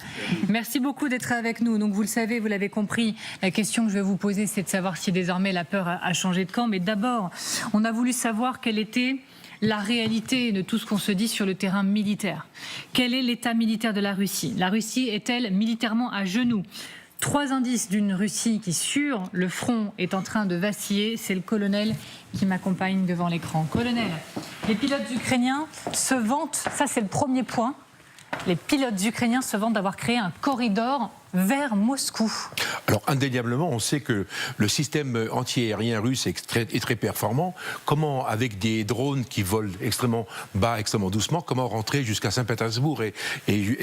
Merci beaucoup d'être avec nous. Donc vous le savez, vous l'avez compris, la question que je vais vous poser, c'est de savoir si désormais la peur a changé de camp. Mais d'abord, on a voulu savoir quelle était la réalité de tout ce qu'on se dit sur le terrain militaire. Quel est l'état militaire de la Russie ? La Russie est-elle militairement à genoux ? 3 indices d'une Russie qui, sur le front, est en train de vaciller. C'est le colonel qui m'accompagne devant l'écran. Colonel, les pilotes ukrainiens se vantent, ça c'est le premier point, les pilotes ukrainiens se vantent d'avoir créé un corridor vers Moscou. Alors indéniablement, on sait que le système anti-aérien russe est très performant. Comment, avec des drones qui volent extrêmement bas, extrêmement doucement, comment rentrer jusqu'à Saint-Pétersbourg et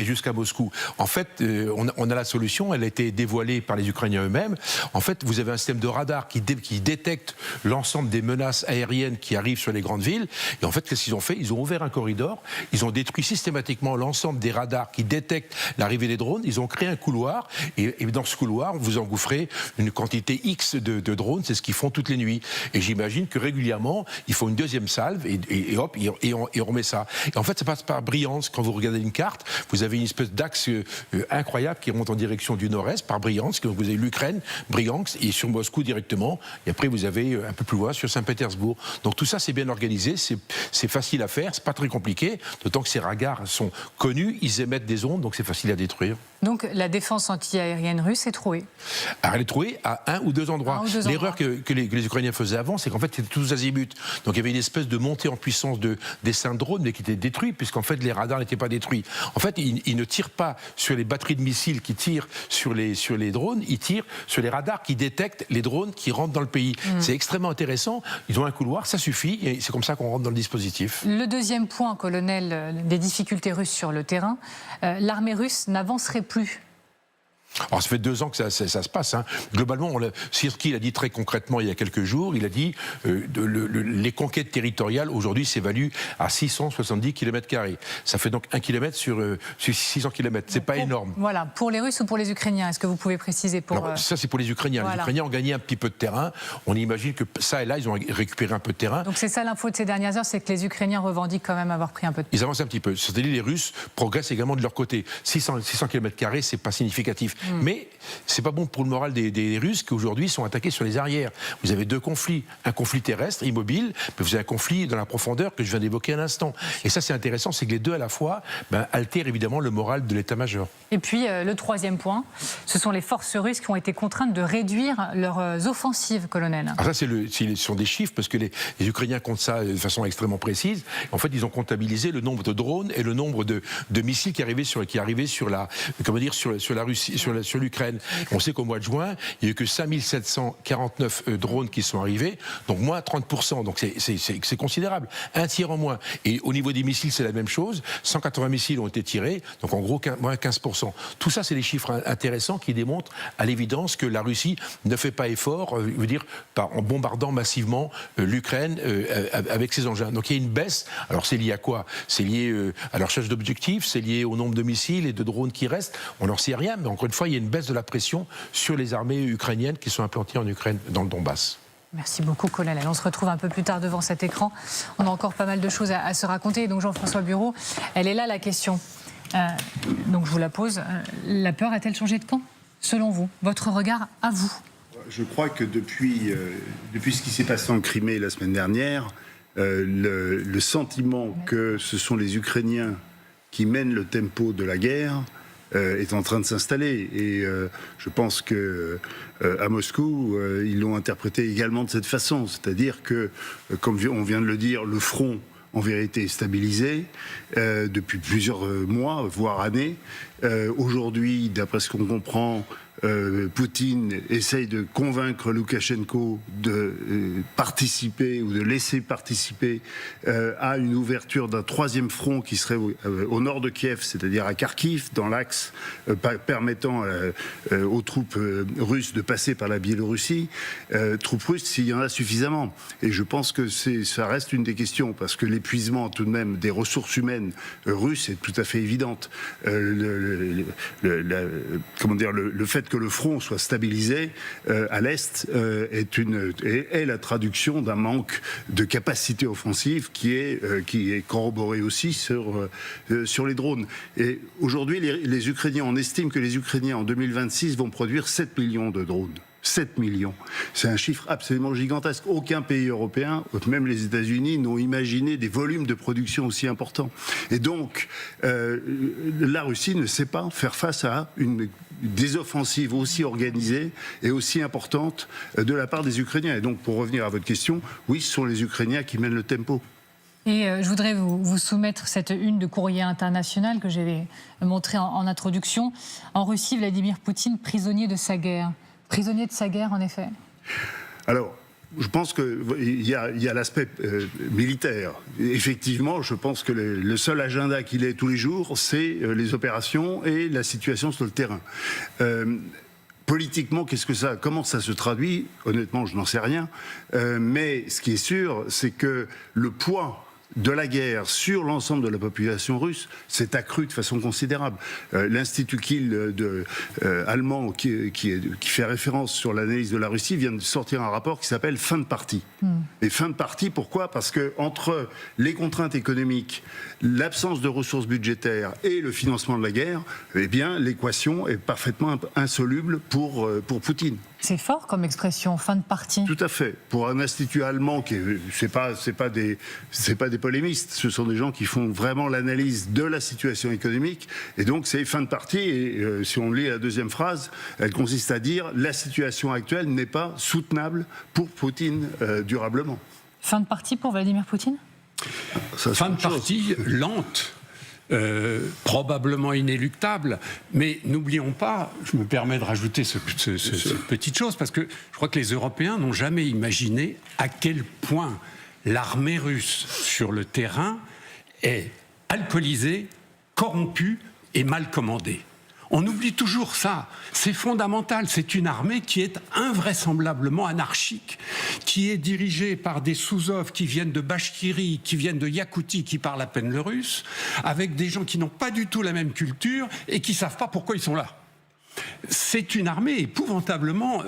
jusqu'à Moscou? En fait, on a la solution, elle a été dévoilée par les Ukrainiens eux-mêmes. En fait, vous avez un système de radar qui détecte l'ensemble des menaces aériennes qui arrivent sur les grandes villes. Et en fait, qu'est-ce qu'ils ont fait? Ils ont ouvert un corridor, ils ont détruit systématiquement l'ensemble des radars qui détectent l'arrivée des drones, ils ont créé un couloir. Et dans ce couloir, vous engouffrez une quantité X de drones, c'est ce qu'ils font toutes les nuits. Et j'imagine que régulièrement, il faut une deuxième salve et hop, on remet ça. Et en fait, ça passe par Briansk. Quand vous regardez une carte, vous avez une espèce d'axe incroyable qui remonte en direction du nord-est par Briansk. Donc vous avez l'Ukraine, Briansk, et sur Moscou directement. Et après, vous avez un peu plus loin sur Saint-Pétersbourg. Donc tout ça, c'est bien organisé, c'est facile à faire, c'est pas très compliqué, d'autant que ces radars sont connus, ils émettent des ondes, donc c'est facile à détruire. Donc la défense anti-aérienne russe est trouée. Alors, elle est trouée à un ou deux endroits. L'erreur que les Ukrainiens faisaient avant, c'est qu'en fait, c'était tous azimuts. Donc il y avait une espèce de montée en puissance d'essaims de drones, mais qui étaient détruits, puisqu'en fait, les radars n'étaient pas détruits. En fait, ils ne tirent pas sur les batteries de missiles qui tirent sur les drones, ils tirent sur les radars qui détectent les drones qui rentrent dans le pays. C'est extrêmement intéressant. Ils ont un couloir, ça suffit, et c'est comme ça qu'on rentre dans le dispositif. Le deuxième point, colonel, des difficultés russes sur le terrain, l'armée russe n'avancerait plus. Alors ça fait 2 ans que ça se passe. Hein. Globalement, Syrski l'a dit très concrètement il y a quelques jours, il a dit les conquêtes territoriales aujourd'hui s'évaluent à 670 km². Ça fait donc 1 km sur 600 km. C'est pas énorme. Voilà, pour les Russes ou pour les Ukrainiens, est-ce que vous pouvez préciser pour... Alors, ça c'est pour les Ukrainiens. Voilà. Les Ukrainiens ont gagné un petit peu de terrain. On imagine que ça et là, ils ont récupéré un peu de terrain. Donc c'est ça l'info de ces dernières heures, c'est que les Ukrainiens revendiquent quand même avoir pris un peu de terrain. Ils avancent un petit peu. C'est-à-dire les Russes progressent également de leur côté. 600 km², c'est pas significatif. Mais c'est pas bon pour le moral des Russes qui aujourd'hui sont attaqués sur les arrières. Vous avez 2 conflits. Un conflit terrestre, immobile, mais vous avez un conflit dans la profondeur que je viens d'évoquer à l'instant. Et ça c'est intéressant, c'est que les deux à la fois altèrent évidemment le moral de l'état-major. Et puis le troisième point, ce sont les forces russes qui ont été contraintes de réduire leurs offensives, colonel. Alors ça ce sont des chiffres parce que les Ukrainiens comptent ça de façon extrêmement précise. En fait, ils ont comptabilisé le nombre de drones et le nombre de missiles qui arrivaient sur la Russie, sur l'Ukraine. On sait qu'au mois de juin, il n'y a eu que 5749 drones qui sont arrivés, donc moins 30%. Donc c'est considérable. Un tiers en moins. Et au niveau des missiles, c'est la même chose. 180 missiles ont été tirés, donc en gros moins 15%. Tout ça, c'est des chiffres intéressants qui démontrent à l'évidence que la Russie ne fait pas effort, en bombardant massivement l'Ukraine avec ses engins. Donc il y a une baisse. Alors c'est lié à quoi? C'est lié à la recherche d'objectifs, c'est lié au nombre de missiles et de drones qui restent. On n'en sait rien, mais encore une fois, il y a une baisse de la pression sur les armées ukrainiennes qui sont implantées en Ukraine, dans le Donbass. Merci beaucoup, colonel. On se retrouve un peu plus tard devant cet écran. On a encore pas mal de choses à se raconter. Donc Jean-François Bureau, elle est là la question. Donc je vous la pose. La peur a-t-elle changé de camp, selon vous? Votre regard à vous? Je crois que depuis ce qui s'est passé en Crimée la semaine dernière, le sentiment que ce sont les Ukrainiens qui mènent le tempo de la guerre est en train de s'installer. Et je pense que à Moscou, ils l'ont interprété également de cette façon. C'est-à-dire que, comme on vient de le dire, le front, en vérité, est stabilisé depuis plusieurs mois, voire années. Aujourd'hui, d'après ce qu'on comprend, Poutine essaye de convaincre Loukachenko de participer ou de laisser participer à une ouverture d'un 3e front qui serait au nord de Kiev, c'est-à-dire à Kharkiv, dans l'axe permettant aux troupes russes de passer par la Biélorussie, troupes russes s'il y en a suffisamment. Et je pense que ça reste une des questions, parce que l'épuisement tout de même des ressources humaines russes est tout à fait évidente. Le fait que le front soit stabilisé à l'Est est la traduction d'un manque de capacité offensive qui est corroboré aussi sur les drones. Et aujourd'hui, les Ukrainiens, on estime que les Ukrainiens en 2026 vont produire 7 millions de drones. 7 millions. C'est un chiffre absolument gigantesque. Aucun pays européen, même les États-Unis, n'ont imaginé des volumes de production aussi importants. Et donc, la Russie ne sait pas faire face à des offensives aussi organisées et aussi importantes de la part des Ukrainiens. Et donc, pour revenir à votre question, oui, ce sont les Ukrainiens qui mènent le tempo. Et je voudrais vous soumettre cette une de Courrier International que j'avais montrée en introduction. En Russie, Vladimir Poutine, prisonnier de sa guerre. Prisonnier de sa guerre, en effet. Alors, je pense qu'il y a l'aspect militaire. Effectivement, je pense que le seul agenda qu'il ait tous les jours, c'est les opérations et la situation sur le terrain. Politiquement, comment ça se traduit? Honnêtement, je n'en sais rien. Mais ce qui est sûr, c'est que le poids de la guerre sur l'ensemble de la population russe s'est accru de façon considérable. L'Institut Kiel allemand qui fait référence sur l'analyse de la Russie vient de sortir un rapport qui s'appelle Fin de partie. Et fin de partie, pourquoi? Parce que entre les contraintes économiques, l'absence de ressources budgétaires et le financement de la guerre, eh bien l'équation est parfaitement insoluble pour Poutine. C'est fort comme expression, fin de partie. Tout à fait. Pour un institut allemand, c'est pas des polémistes, ce sont des gens qui font vraiment l'analyse de la situation économique. Et donc c'est fin de partie. Et si on lit la deuxième phrase, elle consiste à dire la situation actuelle n'est pas soutenable pour Poutine durablement. Fin de partie pour Vladimir Poutine? Fin de partie lente. Probablement inéluctable, mais n'oublions pas, je me permets de rajouter cette petite chose, parce que je crois que les Européens n'ont jamais imaginé à quel point l'armée russe sur le terrain est alcoolisée, corrompue et mal commandée. On oublie toujours ça, c'est fondamental, c'est une armée qui est invraisemblablement anarchique, qui est dirigée par des Souzov qui viennent de Bachkirie, qui viennent de Yakoutie, qui parlent à peine le russe, avec des gens qui n'ont pas du tout la même culture et qui ne savent pas pourquoi ils sont là. C'est une armée épouvantablement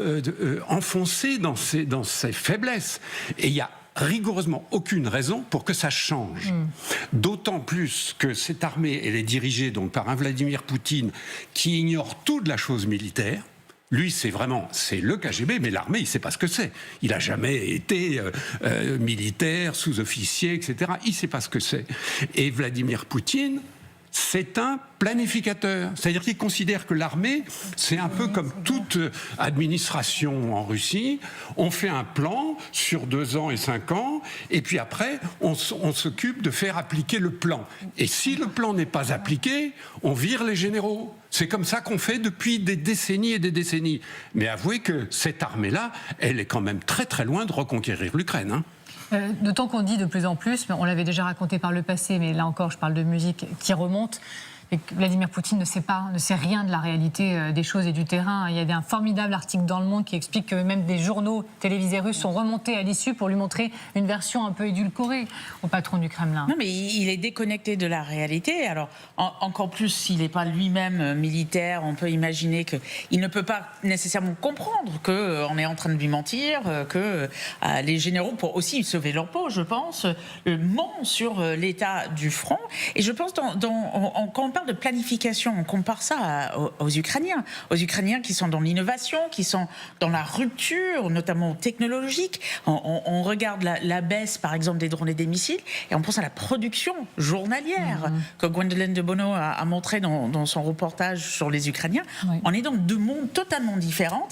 enfoncée dans ses faiblesses. Et il y a rigoureusement aucune raison pour que ça change. D'autant plus que cette armée, elle est dirigée donc par un Vladimir Poutine qui ignore tout de la chose militaire. Lui, c'est le KGB, mais l'armée, il ne sait pas ce que c'est. Il n'a jamais été militaire, sous-officier, etc. Il ne sait pas ce que c'est. Et Vladimir Poutine, c'est un planificateur. C'est-à-dire qu'il considère que l'armée, c'est un peu comme toute administration en Russie. On fait un plan sur 2 ans et 5 ans, et puis après, on s'occupe de faire appliquer le plan. Et si le plan n'est pas appliqué, on vire les généraux. C'est comme ça qu'on fait depuis des décennies et des décennies. Mais avouez que cette armée-là, elle est quand même très très loin de reconquérir l'Ukraine, hein. D'autant qu'on dit de plus en plus, mais on l'avait déjà raconté par le passé, mais là encore je parle de musique qui remonte, et que Vladimir Poutine ne sait rien de la réalité des choses et du terrain. Il y a un formidable article dans Le Monde qui explique que même des journaux télévisés russes sont remontés à l'issue pour lui montrer une version un peu édulcorée au patron du Kremlin. Non, mais il est déconnecté de la réalité. Alors, encore plus s'il n'est pas lui-même militaire, on peut imaginer qu'il ne peut pas nécessairement comprendre qu'on est en train de lui mentir, que les généraux, pour aussi sauver leur peau, je pense, mentent sur l'état du front. Et je pense, quand on parle de planification, on compare ça aux Ukrainiens qui sont dans l'innovation, qui sont dans la rupture, notamment technologique. On regarde la baisse, par exemple, des drones et des missiles, et on pense à la production journalière que Gwendolen de Bono a montré dans son reportage sur les Ukrainiens. Oui. On est dans 2 mondes totalement différents.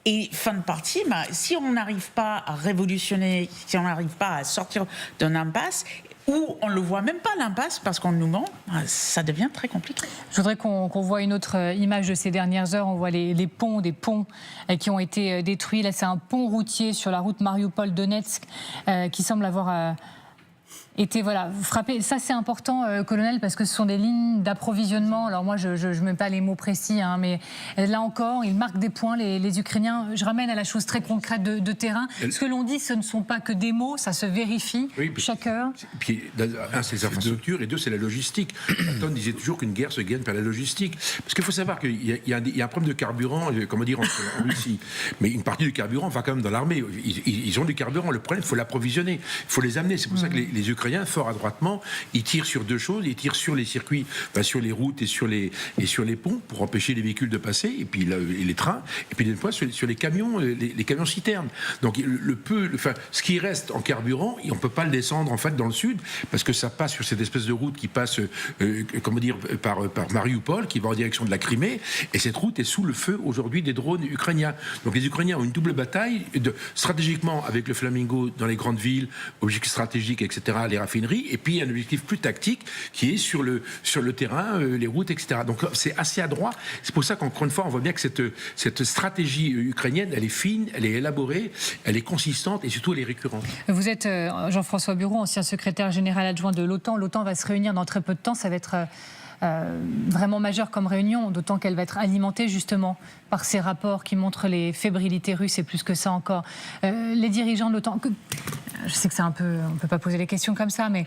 Et fin de partie, si on n'arrive pas à révolutionner, si on n'arrive pas à sortir d'une impasse, ou on ne le voit même pas l'impasse parce qu'on nous ment, ça devient très compliqué. Je voudrais qu'on voit une autre image de ces dernières heures. On voit des ponts qui ont été détruits. Là, c'est un pont routier sur la route Mariupol-Donetsk qui semble avoir été frappé. Ça, c'est important, colonel, parce que ce sont des lignes d'approvisionnement. Alors moi, je ne mets pas les mots précis, hein, mais là encore, ils marquent des points, les Ukrainiens. Je ramène à la chose très concrète de terrain. Ce que l'on dit, ce ne sont pas que des mots, ça se vérifie chaque heure. Puis, un, c'est les infrastructures, et 2, c'est la logistique. Platon disait toujours qu'une guerre se gagne par la logistique. Parce qu'il faut savoir qu'il y a un problème de carburant, comment dire, en Russie. Mais une partie du carburant va quand même dans l'armée. Ils ont du carburant. Le problème, il faut l'approvisionner. Il faut les amener. C'est pour ça que les Ukrainiens, fort adroitement, ils tirent sur 2 choses. Ils tirent sur les circuits, sur les routes et sur les ponts pour empêcher les véhicules de passer, et puis les trains, et puis des fois sur les camions, les camions citernes. Donc ce qui reste en carburant, on ne peut pas le descendre en fait dans le sud, parce que ça passe sur cette espèce de route qui passe par Mariupol, qui va en direction de la Crimée, et cette route est sous le feu aujourd'hui des drones ukrainiens. Donc les Ukrainiens ont une double bataille stratégiquement avec le Flamingo dans les grandes villes, objectifs stratégiques, etc., les raffineries, et puis un objectif plus tactique qui est sur le terrain, les routes, etc. Donc c'est assez adroit. C'est pour ça qu'encore une fois, on voit bien que cette stratégie ukrainienne, elle est fine, elle est élaborée, elle est consistante et surtout elle est récurrente. Vous êtes Jean-François Bureau, ancien secrétaire général adjoint de l'OTAN. L'OTAN va se réunir dans très peu de temps. Ça va être vraiment majeur comme réunion, d'autant qu'elle va être alimentée justement par ces rapports qui montrent les fébrilités russes et plus que ça encore. Les dirigeants de l'OTAN, je sais que c'est un peu, on ne peut pas poser les questions comme ça, mais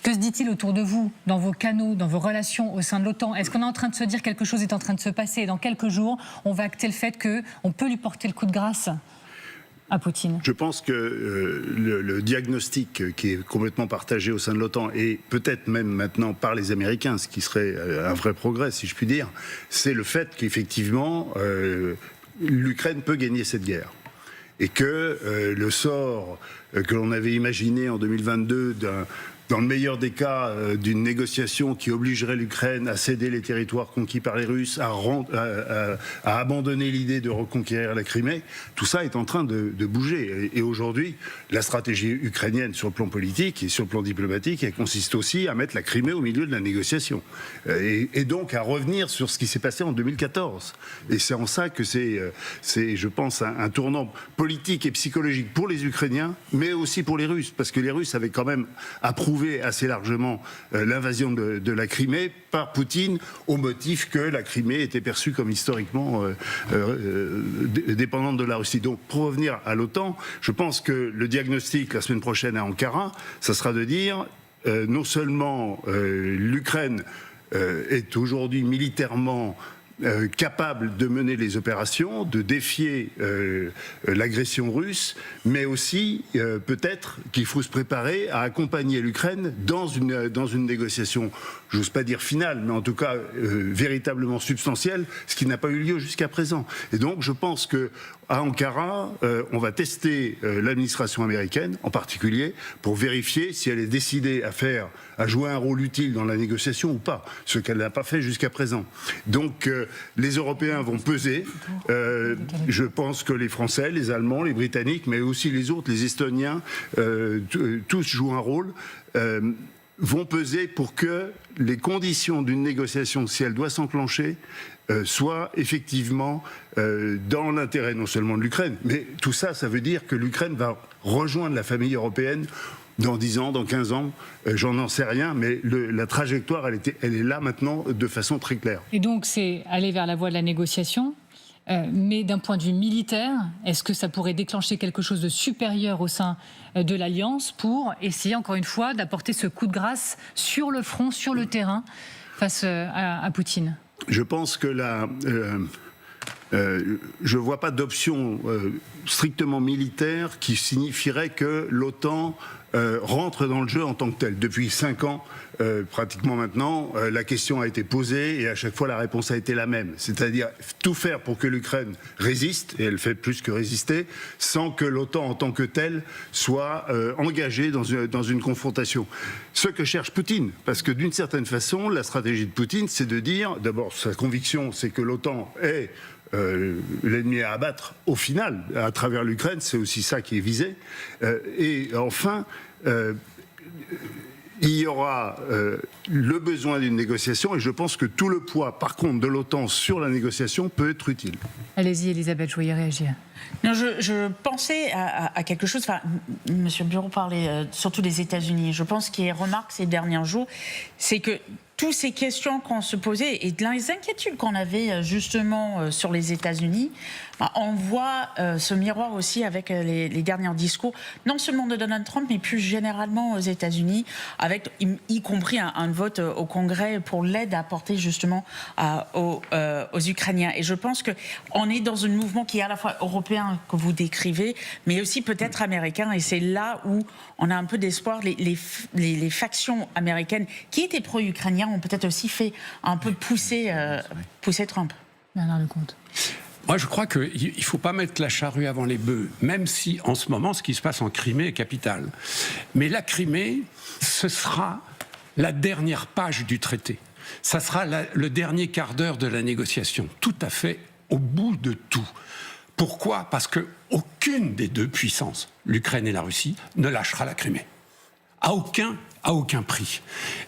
que se dit-il autour de vous, dans vos canaux, dans vos relations au sein de l'OTAN? Est-ce qu'on est en train de se dire quelque chose est en train de se passer et dans quelques jours, on va acter le fait qu'on peut lui porter le coup de grâce à Poutine? Je pense que le diagnostic qui est complètement partagé au sein de l'OTAN et peut-être même maintenant par les Américains, ce qui serait un vrai progrès si je puis dire, c'est le fait qu'effectivement l'Ukraine peut gagner cette guerre. Et que le sort que l'on avait imaginé en 2022 dans le meilleur des cas, d'une négociation qui obligerait l'Ukraine à céder les territoires conquis par les Russes, à abandonner l'idée de reconquérir la Crimée, tout ça est en train de bouger. Et aujourd'hui, la stratégie ukrainienne sur le plan politique et sur le plan diplomatique, elle consiste aussi à mettre la Crimée au milieu de la négociation. Et donc à revenir sur ce qui s'est passé en 2014. Et c'est en ça que c'est je pense, un tournant politique et psychologique pour les Ukrainiens, mais aussi pour les Russes, parce que les Russes avaient quand même approuvé assez largement l'invasion de la Crimée par Poutine au motif que la Crimée était perçue comme historiquement dépendante de la Russie. Donc pour revenir à l'OTAN, je pense que le diagnostic la semaine prochaine à Ankara, ça sera de dire non seulement l'Ukraine est aujourd'hui militairement capable de mener les opérations, de défier l'agression russe, mais aussi peut-être qu'il faut se préparer à accompagner l'Ukraine dans une négociation, j'ose pas dire finale, mais en tout cas véritablement substantielle, ce qui n'a pas eu lieu jusqu'à présent. Et donc je pense que à Ankara, on va tester l'administration américaine en particulier pour vérifier si elle est décidée à jouer un rôle utile dans la négociation ou pas, ce qu'elle n'a pas fait jusqu'à présent. Donc les Européens vont peser. Je pense que les Français, les Allemands, les Britanniques, mais aussi les autres, les Estoniens, tous jouent un rôle. Vont peser pour que les conditions d'une négociation, si elle doit s'enclencher, soient effectivement dans l'intérêt non seulement de l'Ukraine, mais tout ça, ça veut dire que l'Ukraine va rejoindre la famille européenne dans 10 ans, dans 15 ans, j'en sais rien, mais la trajectoire, elle est là maintenant de façon très claire. Et donc, c'est aller vers la voie de la négociation, mais d'un point de vue militaire, est-ce que ça pourrait déclencher quelque chose de supérieur au sein de l'Alliance pour essayer, encore une fois, d'apporter ce coup de grâce sur le front, sur le terrain, face à Poutine? Je pense que je ne vois pas d'option strictement militaire qui signifierait que l'OTAN rentre dans le jeu en tant que tel. Depuis 5 ans, pratiquement maintenant, la question a été posée et à chaque fois la réponse a été la même. C'est-à-dire tout faire pour que l'Ukraine résiste, et elle fait plus que résister, sans que l'OTAN en tant que telle soit engagée dans une confrontation. Ce que cherche Poutine, parce que d'une certaine façon, la stratégie de Poutine, c'est de dire, d'abord sa conviction, c'est que l'OTAN est l'ennemi à abattre au final, à travers l'Ukraine, c'est aussi ça qui est visé. Et enfin, il y aura le besoin d'une négociation, et je pense que tout le poids, par contre, de l'OTAN sur la négociation peut être utile. Allez-y, Elisabeth, je voulais réagir. Non, je pensais à quelque chose. Enfin, Monsieur Bureau parlait surtout des États-Unis. Je pense qu'il y a remarque ces derniers jours, c'est que toutes ces questions qu'on se posait et les inquiétudes qu'on avait justement sur les États-Unis, on voit ce miroir aussi avec les derniers discours, non seulement de Donald Trump, mais plus généralement aux États-Unis, avec y compris un vote au Congrès pour l'aide apportée justement aux Ukrainiens. Et je pense qu'on est dans un mouvement qui est à la fois européen, que vous décrivez, mais aussi peut-être américain. Et c'est là où on a un peu d'espoir. Les factions américaines qui étaient pro-ukrainiens ont peut-être aussi fait un peu pousser Trump. Bernard Lecomte. Moi, je crois qu'il ne faut pas mettre la charrue avant les bœufs, même si, en ce moment, ce qui se passe en Crimée est capital. Mais la Crimée, ce sera la dernière page du traité. Ça sera le dernier quart d'heure de la négociation, tout à fait au bout de tout. Pourquoi ? Parce qu'aucune des deux puissances, l'Ukraine et la Russie, ne lâchera la Crimée. À aucun prix.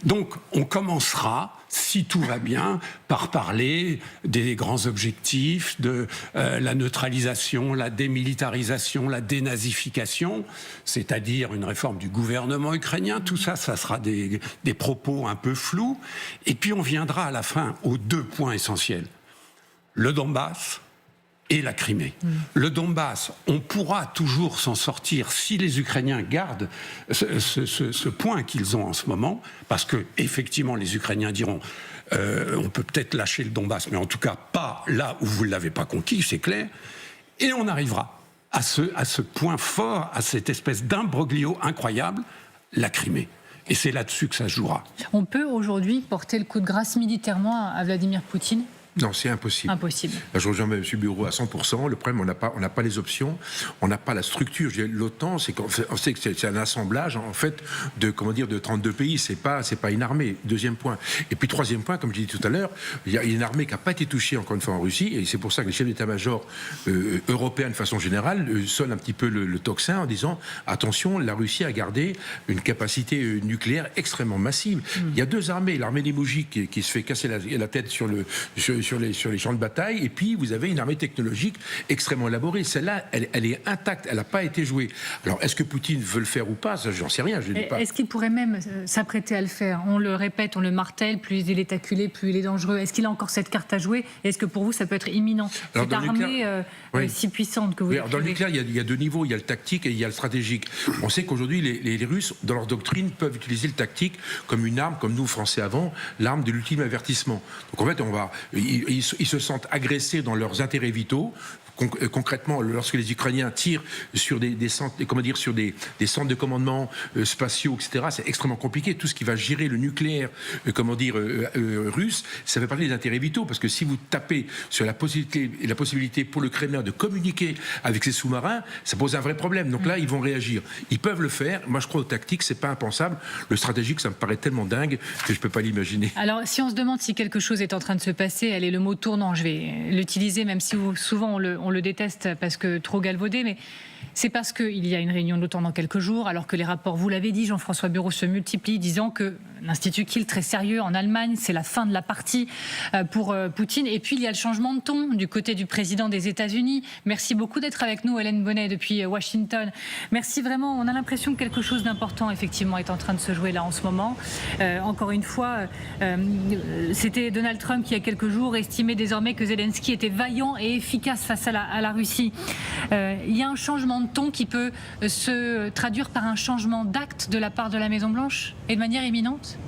Donc on commencera, si tout va bien, par parler des grands objectifs, de la neutralisation, la démilitarisation, la dénazification, c'est-à-dire une réforme du gouvernement ukrainien. Tout ça, ça sera des propos un peu flous. Et puis on viendra à la fin aux 2 points essentiels. Le Donbass et la Crimée. Le Donbass, on pourra toujours s'en sortir si les Ukrainiens gardent ce point qu'ils ont en ce moment, parce que effectivement les Ukrainiens diront on peut peut-être lâcher le Donbass, mais en tout cas pas là où vous ne l'avez pas conquis, c'est clair, et on arrivera à ce point fort, à cette espèce d'imbroglio incroyable, la Crimée. Et c'est là-dessus que ça se jouera. On peut aujourd'hui porter le coup de grâce militairement à Vladimir Poutine ? Non, c'est impossible. Impossible. Là, je rejoins M. Bureau à 100%. Le problème, on n'a pas les options, on n'a pas la structure. L'OTAN, on sait que c'est un assemblage, en fait, de 32 pays. C'est pas une armée. 2e point. Et puis 3e point, comme je disais tout à l'heure, il y a une armée qui n'a pas été touchée, encore une fois, en Russie. Et c'est pour ça que les chefs d'état-major européens, de façon générale, sonnent un petit peu le tocsin en disant attention, la Russie a gardé une capacité nucléaire extrêmement massive. Il y a 2 armées. L'armée des Moujiks qui se fait casser la tête sur les champs de bataille, et puis vous avez une armée technologique extrêmement élaborée. Celle-là, elle est intacte, elle n'a pas été jouée. Alors, est-ce que Poutine veut le faire ou pas ? Ça, j'en sais rien, je ne dis pas. Est-ce qu'il pourrait même s'apprêter à le faire ? On le répète, on le martèle, plus il est acculé, plus il est dangereux. Est-ce qu'il a encore cette carte à jouer ? Est-ce que pour vous, ça peut être imminent ? Alors, cette armée si puissante que vous dans le nucléaire, il y a 2 niveaux. Il y a le tactique et il y a le stratégique. On sait qu'aujourd'hui, les Russes, dans leur doctrine, peuvent utiliser le tactique comme une arme, comme nous, Français avant, l'arme de l'ultime avertissement. Donc, en fait, ils se sentent agressés dans leurs intérêts vitaux. Concrètement, lorsque les Ukrainiens tirent sur des centres de commandement spatiaux, etc., c'est extrêmement compliqué. Tout ce qui va gérer le nucléaire, russe, ça fait partie des intérêts vitaux, parce que si vous tapez sur la possibilité pour le Kremlin de communiquer avec ses sous-marins, ça pose un vrai problème. Donc là, ils vont réagir. Ils peuvent le faire. Moi, je crois au tactique, c'est pas impensable. Le stratégique, ça me paraît tellement dingue que je peux pas l'imaginer. Alors, si on se demande si quelque chose est en train de se passer, elle est le mot tournant. Je vais l'utiliser, même si souvent on le déteste parce que trop galvaudé, mais c'est parce qu'il y a une réunion de l'OTAN dans quelques jours, alors que les rapports, vous l'avez dit, Jean-François Bureau, se multiplient, disant que l'Institut Kiel, très sérieux en Allemagne, c'est la fin de la partie pour Poutine. Et puis il y a le changement de ton du côté du président des États-Unis. Merci beaucoup d'être avec nous, Hélène Bonnet, depuis Washington. Merci vraiment. On a l'impression que quelque chose d'important, effectivement, est en train de se jouer là en ce moment. Encore une fois, c'était Donald Trump qui, il y a quelques jours, estimait désormais que Zelensky était vaillant et efficace face à la Russie. Il y a un changement de ton qui peut se traduire par un changement d'acte de la part de la Maison-Blanche et de manière imminente ?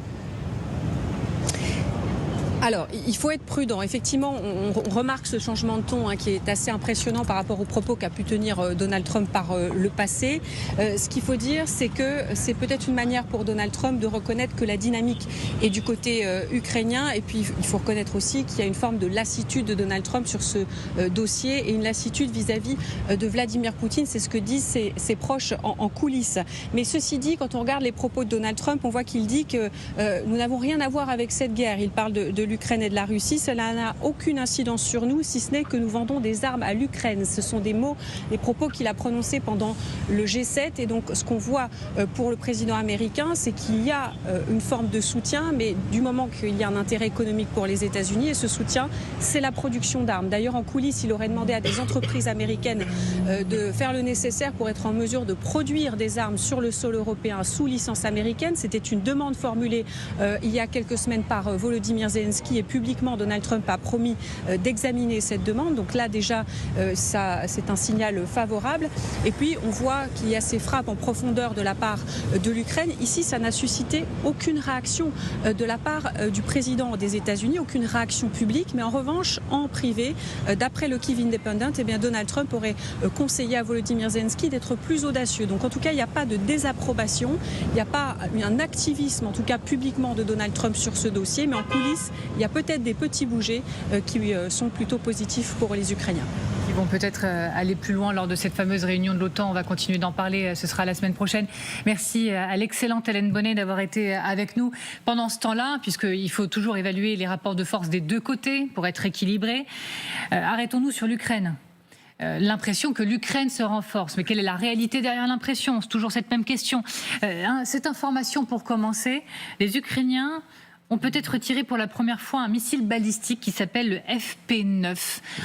Alors, il faut être prudent. Effectivement, on remarque ce changement de ton qui est assez impressionnant par rapport aux propos qu'a pu tenir Donald Trump par le passé. Ce qu'il faut dire, c'est que c'est peut-être une manière pour Donald Trump de reconnaître que la dynamique est du côté ukrainien. Et puis, il faut reconnaître aussi qu'il y a une forme de lassitude de Donald Trump sur ce dossier et une lassitude vis-à-vis de Vladimir Poutine. C'est ce que disent ses proches en coulisses. Mais ceci dit, quand on regarde les propos de Donald Trump, on voit qu'il dit que nous n'avons rien à voir avec cette guerre. Il parle de l'Ukraine et de la Russie. Cela n'a aucune incidence sur nous, si ce n'est que nous vendons des armes à l'Ukraine. Ce sont des mots, des propos qu'il a prononcés pendant le G7. Et donc, ce qu'on voit pour le président américain, c'est qu'il y a une forme de soutien, mais du moment qu'il y a un intérêt économique pour les États-Unis, et ce soutien, c'est la production d'armes. D'ailleurs, en coulisses, il aurait demandé à des entreprises américaines de faire le nécessaire pour être en mesure de produire des armes sur le sol européen sous licence américaine. C'était une demande formulée il y a quelques semaines par Volodymyr Zelensky, et publiquement Donald Trump a promis d'examiner cette demande. Donc là déjà c'est un signal favorable. Et puis on voit qu'il y a ces frappes en profondeur de la part de l'Ukraine. Ici, ça n'a suscité aucune réaction de la part du président des États-Unis, aucune réaction publique, mais en revanche en privé, d'après le Kyiv Independent, eh bien Donald Trump aurait conseillé à Volodymyr Zelensky d'être plus audacieux. Donc en tout cas, il n'y a pas de désapprobation, il n'y a pas un activisme, en tout cas publiquement, de Donald Trump sur ce dossier, mais en coulisses, il y a peut-être des petits bougers qui sont plutôt positifs pour les Ukrainiens. Ils vont peut-être aller plus loin lors de cette fameuse réunion de l'OTAN. On va continuer d'en parler, ce sera la semaine prochaine. Merci à l'excellente Hélène Bonnet d'avoir été avec nous pendant ce temps-là, puisqu'il faut toujours évaluer les rapports de force des deux côtés pour être équilibré. Arrêtons-nous sur l'Ukraine. l'impression que l'Ukraine se renforce. Mais quelle est la réalité derrière l'impression? C'est toujours cette même question. Cette information, pour commencer, les Ukrainiens ont peut-être retiré pour la première fois un missile balistique qui s'appelle le FP9.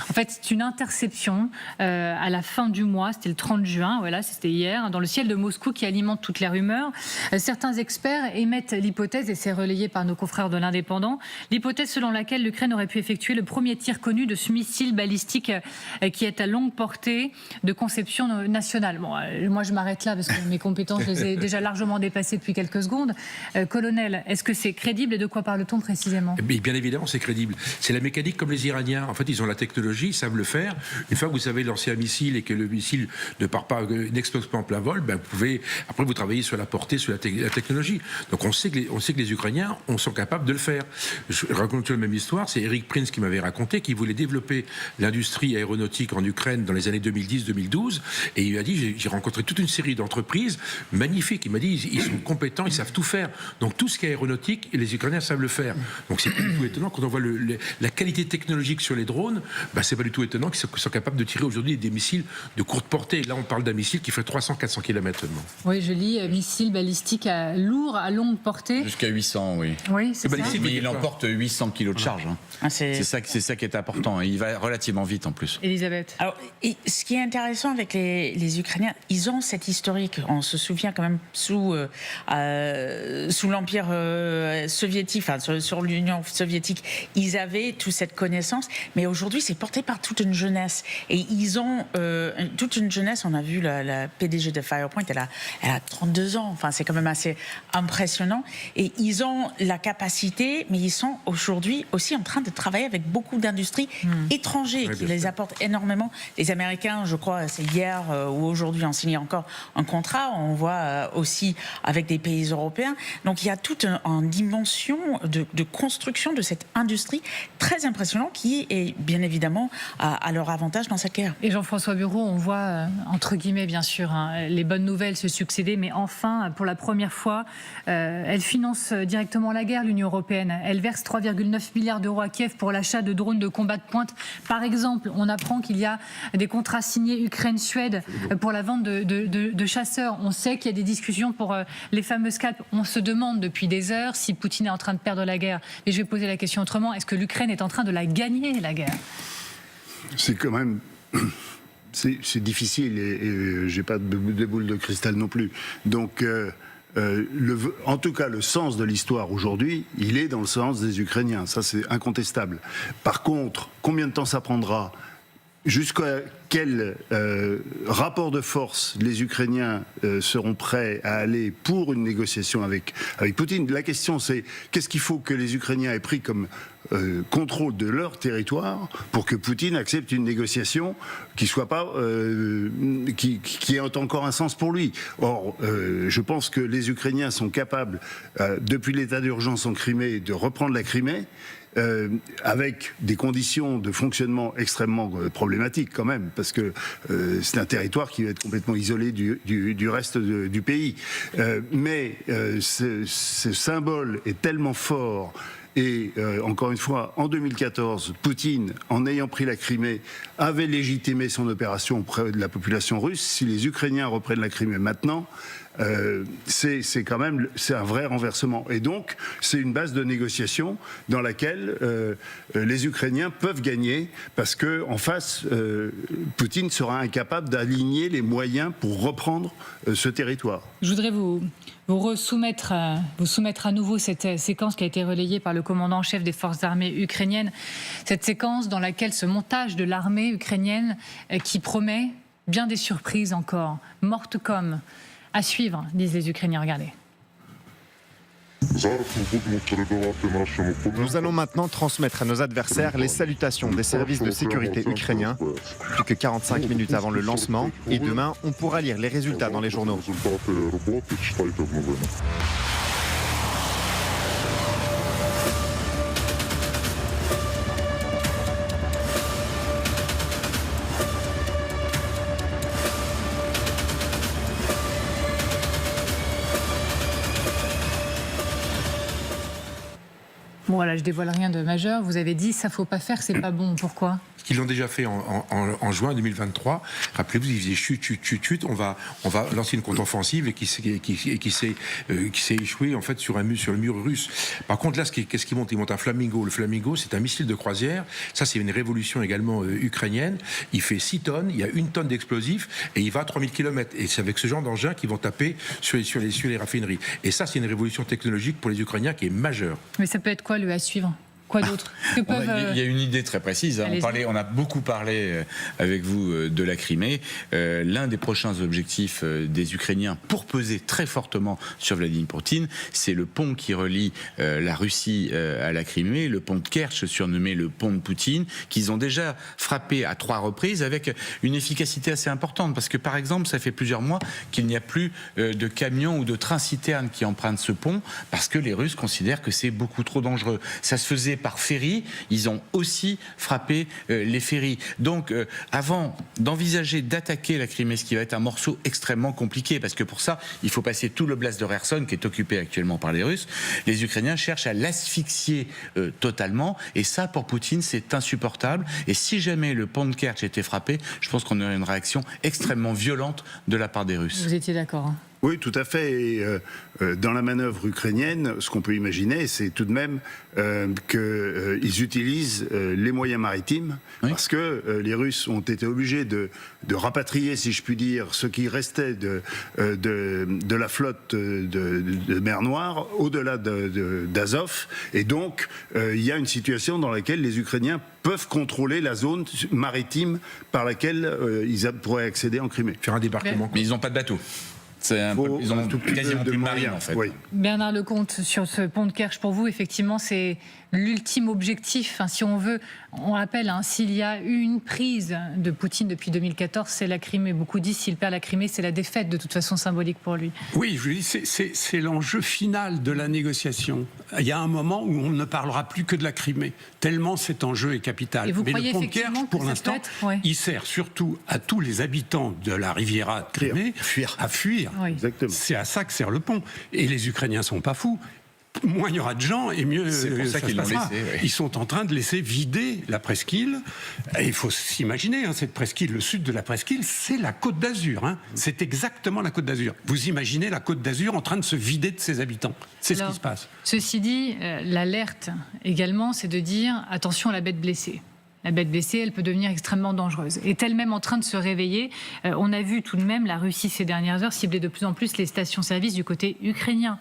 En fait, c'est une interception à la fin du mois, c'était le 30 juin, voilà, c'était hier, dans le ciel de Moscou qui alimente toutes les rumeurs. Certains experts émettent l'hypothèse, et c'est relayé par nos confrères de l'Indépendant, l'hypothèse selon laquelle l'Ukraine aurait pu effectuer le premier tir connu de ce missile balistique qui est à longue portée de conception nationale. Bon, moi je m'arrête là parce que mes compétences je les ai déjà largement dépassées depuis quelques secondes. Colonel, est-ce que c'est crédible et de quoi parle-t-on précisément? Bien évidemment, c'est crédible. C'est la mécanique comme les Iraniens. En fait, ils ont la technologie, ils savent le faire. Une fois que vous savez lancer un missile et que le missile ne part pas, n'explose pas en plein vol, ben vous pouvez, après vous travaillez sur la portée, sur la technologie. Donc on sait que les Ukrainiens sont capables de le faire. Je raconte toujours la même histoire. C'est Eric Prince qui m'avait raconté qu'il voulait développer l'industrie aéronautique en Ukraine dans les années 2010-2012. Et il m'a dit, j'ai rencontré toute une série d'entreprises magnifiques. Il m'a dit, ils sont compétents, ils savent tout faire. Donc tout ce qui est aéronautique, les Ukrainiens savent le faire. Donc c'est pas du tout étonnant quand on voit la qualité technologique sur les drones, c'est pas du tout étonnant qu'ils soient capables de tirer aujourd'hui des missiles de courte portée. Là on parle d'un missile qui fait 300-400 km seulement. Oui, je lis missile balistique lourd à longue portée. Jusqu'à 800, oui. Oui, c'est ça. Mais il emporte 800 kg de charge. C'est ça qui est important. Il va relativement vite en plus. Elisabeth. Alors, ce qui est intéressant avec les Ukrainiens, ils ont cette historique. On se souvient quand même sous l'Empire soviétique, enfin sur l'Union soviétique, ils avaient toute cette connaissance, mais aujourd'hui c'est porté par toute une jeunesse. Et ils ont toute une jeunesse, on a vu la PDG de Firepoint, elle a 32 ans, enfin c'est quand même assez impressionnant. Et ils ont la capacité, mais ils sont aujourd'hui aussi en train de travailler avec beaucoup d'industries étrangères qui les apportent énormément. Les Américains, je crois, c'est hier ou aujourd'hui, ont signé encore un contrat, on voit aussi avec des pays européens. Donc il y a toute une dimension de construction de cette industrie très impressionnante qui est bien évidemment à leur avantage dans cette guerre. Et Jean-François Bureau, on voit, entre guillemets bien sûr, les bonnes nouvelles se succéder, mais enfin, pour la première fois, elle finance directement la guerre, l'Union européenne. Elle verse 3,9 milliards d'euros à Kiev pour l'achat de drones de combat de pointe. Par exemple, on apprend qu'il y a des contrats signés Ukraine-Suède pour la vente de chasseurs. On sait qu'il y a des discussions pour les fameux scalps. On se demande depuis des heures si Poutine est en train de perdre la guerre. Mais je vais poser la question autrement. Est-ce que l'Ukraine est en train de la gagner, la guerre? C'est quand même... C'est difficile et j'ai pas de boule de cristal non plus. Donc, en tout cas, le sens de l'histoire aujourd'hui, il est dans le sens des Ukrainiens. Ça, c'est incontestable. Par contre, combien de temps ça prendra? Jusqu'à quel rapport de force les Ukrainiens seront prêts à aller pour une négociation avec Poutine? La question, c'est qu'est-ce qu'il faut que les Ukrainiens aient pris comme contrôle de leur territoire pour que Poutine accepte une négociation qui soit pas qui ait encore un sens pour lui. Or, je pense que les Ukrainiens sont capables, depuis l'état d'urgence en Crimée, de reprendre la Crimée. Avec des conditions de fonctionnement extrêmement problématiques quand même, parce que c'est un territoire qui va être complètement isolé du reste du pays. Mais ce symbole est tellement fort. Et encore une fois, en 2014, Poutine, en ayant pris la Crimée, avait légitimé son opération auprès de la population russe. Si les Ukrainiens reprennent la Crimée maintenant, c'est un vrai renversement. Et donc, c'est une base de négociation dans laquelle les Ukrainiens peuvent gagner, parce que en face, Poutine sera incapable d'aligner les moyens pour reprendre ce territoire. Je voudrais vous soumettre à nouveau cette séquence qui a été relayée par le commandant en chef des forces armées ukrainiennes. Cette séquence dans laquelle ce montage de l'armée ukrainienne qui promet bien des surprises encore, mortes comme. À suivre, disent les Ukrainiens. Regardez. Nous allons maintenant transmettre à nos adversaires les salutations des services de sécurité ukrainiens. Plus que 45 minutes avant le lancement. Et demain, on pourra lire les résultats dans les journaux. Bon, voilà, je dévoile rien de majeur. Vous avez dit, ça faut pas faire, c'est pas bon. Pourquoi ? Ils l'ont déjà fait en juin 2023. Rappelez-vous, ils faisaient chut, on va lancer une contre-offensive et qui s'est échoué en fait sur le mur russe. Par contre, là, qu'est-ce qu'ils montent ? Ils montent un Flamingo. Le Flamingo, c'est un missile de croisière. Ça, c'est une révolution également ukrainienne. Il fait 6 tonnes, il y a 1 tonne d'explosifs et il va à 3000 km. Et c'est avec ce genre d'engin qu'ils vont taper sur les raffineries. Et ça, c'est une révolution technologique pour les Ukrainiens qui est majeure. Mais ça peut être quoi le à suivre ? Quoi d'autre ? Il y a une idée très précise. On a beaucoup parlé avec vous de la Crimée. L'un des prochains objectifs des Ukrainiens pour peser très fortement sur Vladimir Poutine, c'est le pont qui relie la Russie à la Crimée, le pont de Kerch, surnommé le pont de Poutine, qu'ils ont déjà frappé à 3 reprises avec une efficacité assez importante. Parce que par exemple, ça fait plusieurs mois qu'il n'y a plus de camions ou de trains-citernes qui empruntent ce pont parce que les Russes considèrent que c'est beaucoup trop dangereux. Ça se faisait par ferry, ils ont aussi frappé les ferries. Donc, avant d'envisager d'attaquer la Crimée, ce qui va être un morceau extrêmement compliqué, parce que pour ça, il faut passer tout l'oblast de Kherson, qui est occupé actuellement par les Russes, les Ukrainiens cherchent à l'asphyxier totalement, et ça, pour Poutine, c'est insupportable. Et si jamais le pont de Kerch était frappé, je pense qu'on aurait une réaction extrêmement violente de la part des Russes. Vous étiez d'accord, hein ? Oui, tout à fait. Et dans la manœuvre ukrainienne, ce qu'on peut imaginer, c'est tout de même qu'ils utilisent les moyens maritimes, parce que les Russes ont été obligés de rapatrier, si je puis dire, ce qui restait de la flotte de mer Noire au-delà d'Azov. Et donc, il y a une situation dans laquelle les Ukrainiens peuvent contrôler la zone maritime par laquelle ils pourraient accéder en Crimée. Faire un débarquement. Mais ils n'ont pas de bateau. Ils ont quasiment plus de marine, en fait. Oui. Bernard Lecomte, sur ce pont de Kerch, pour vous, effectivement, c'est l'ultime objectif. Enfin, si on veut, on rappelle, s'il y a eu une prise de Poutine depuis 2014, c'est la Crimée. Beaucoup disent s'il perd la Crimée, c'est la défaite, de toute façon symbolique pour lui. Oui, je dis, c'est l'enjeu final de la négociation. Il y a un moment où on ne parlera plus que de la Crimée, tellement cet enjeu est capital. Et vous Mais croyez le pont de effectivement Kerch, pour que ça l'instant, peut être, ouais, il sert surtout à tous les habitants de la Riviera de Crimée à fuir. Oui. Exactement. C'est à ça que sert le pont. Et les Ukrainiens ne sont pas fous. Moins il y aura de gens et mieux c'est pour ça qu'ils l'ont laissé. Oui. Ils sont en train de laisser vider la presqu'île. Et il faut s'imaginer, cette presqu'île, le sud de la presqu'île, c'est la Côte d'Azur. C'est exactement la Côte d'Azur. Vous imaginez la Côte d'Azur en train de se vider de ses habitants. C'est ce qui se passe. Ceci dit, l'alerte également, c'est de dire attention à la bête blessée. La bête blessée, elle peut devenir extrêmement dangereuse. Est elle-même en train de se réveiller ? On a vu tout de même la Russie ces dernières heures cibler de plus en plus les stations-service du côté ukrainien.